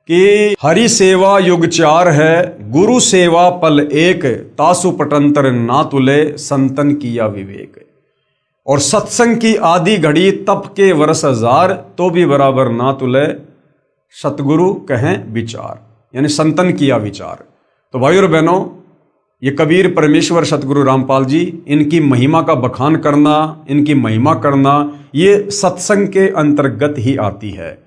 कि हरि सेवा युग चार है, गुरु सेवा पल एक, तासु पटंतर ना तुले, संतन किया विवेक। और सत्संग की आदि घड़ी तप के वर्ष हजार, तो भी बराबर ना तुले, सतगुरु कहें विचार, यानी संतन किया विचार। तो भाइयों और बहनों, ये कबीर परमेश्वर सतगुरु रामपाल जी, इनकी महिमा का बखान करना, इनकी महिमा करना, ये सत्संग के अंतर्गत ही आती है।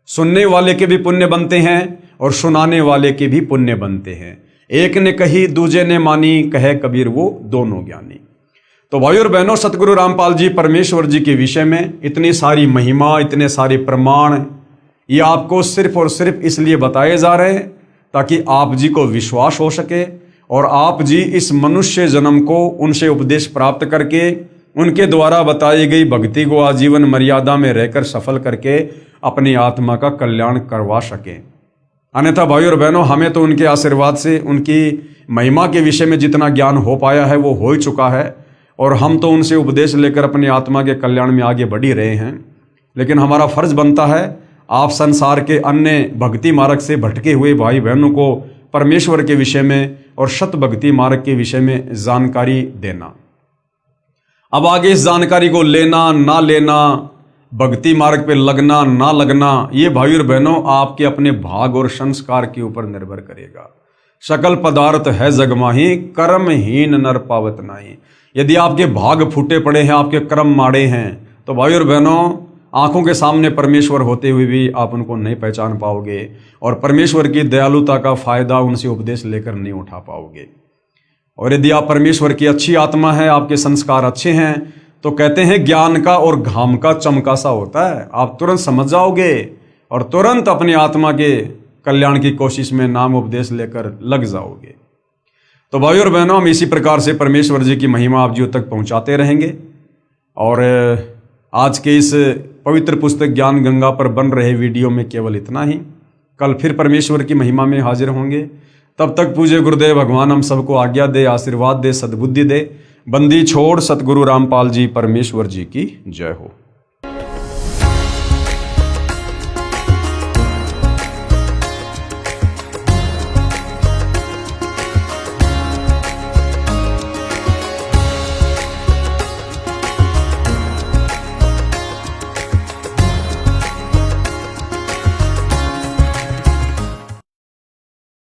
सुनने वाले के भी पुण्य बनते हैं और सुनाने वाले के भी पुण्य बनते हैं। एक ने कही दूजे ने मानी, कहे कबीर वो दोनों ज्ञानी। तो भाइयों और बहनों, सतगुरु रामपाल जी परमेश्वर जी के विषय में इतनी सारी महिमा, इतने सारे प्रमाण, ये आपको सिर्फ और सिर्फ इसलिए बताए जा रहे हैं ताकि आप जी को विश्वास हो सके और आप जी इस मनुष्य जन्म को उनसे उपदेश प्राप्त करके उनके द्वारा बताई गई भक्ति को आजीवन मर्यादा में रहकर सफल करके अपनी आत्मा का कल्याण करवा सके। अन्यथा भाइयों और बहनों, हमें तो उनके आशीर्वाद से उनकी महिमा के विषय में जितना ज्ञान हो पाया है वो हो ही चुका है और हम तो उनसे उपदेश लेकर अपनी आत्मा के कल्याण में आगे बढ़ ही रहे हैं। लेकिन हमारा फर्ज बनता है आप संसार के अन्य भक्ति मार्ग से भटके हुए भाई बहनों को परमेश्वर के विषय में और सत भक्ति मार्ग के विषय में जानकारी देना। अब आगे इस जानकारी को लेना ना लेना, भक्ति मार्ग पे लगना ना लगना, ये भाई और बहनों आपके अपने भाग और संस्कार के ऊपर निर्भर करेगा। सकल पदार्थ है जगमाही, कर्महीन नर पावत नाही। यदि आपके भाग फूटे पड़े हैं, आपके कर्म माड़े हैं, तो भाई और बहनों आंखों के सामने परमेश्वर होते हुए भी आप उनको नहीं पहचान पाओगे और परमेश्वर की दयालुता का फायदा उनसे उपदेश लेकर नहीं उठा पाओगे। और यदि आप परमेश्वर की अच्छी आत्मा है, आपके संस्कार अच्छे हैं, तो कहते हैं ज्ञान का और घाम का चमका सा होता है। आप तुरंत समझ जाओगे और तुरंत अपनी आत्मा के कल्याण की कोशिश में नाम उपदेश लेकर लग जाओगे। तो भाइयों और बहनों, हम इसी प्रकार से परमेश्वर जी की महिमा आप जी तक पहुंचाते रहेंगे। और आज के इस पवित्र पुस्तक ज्ञान गंगा पर बन रहे वीडियो में केवल इतना ही। कल फिर परमेश्वर की महिमा में हाजिर होंगे। तब तक पूज्य गुरुदेव भगवान हम सबको आज्ञा दे, आशीर्वाद दे, सद्बुद्धि दे। बंदी छोड़ सतगुरु रामपाल जी परमेश्वर जी की जय हो।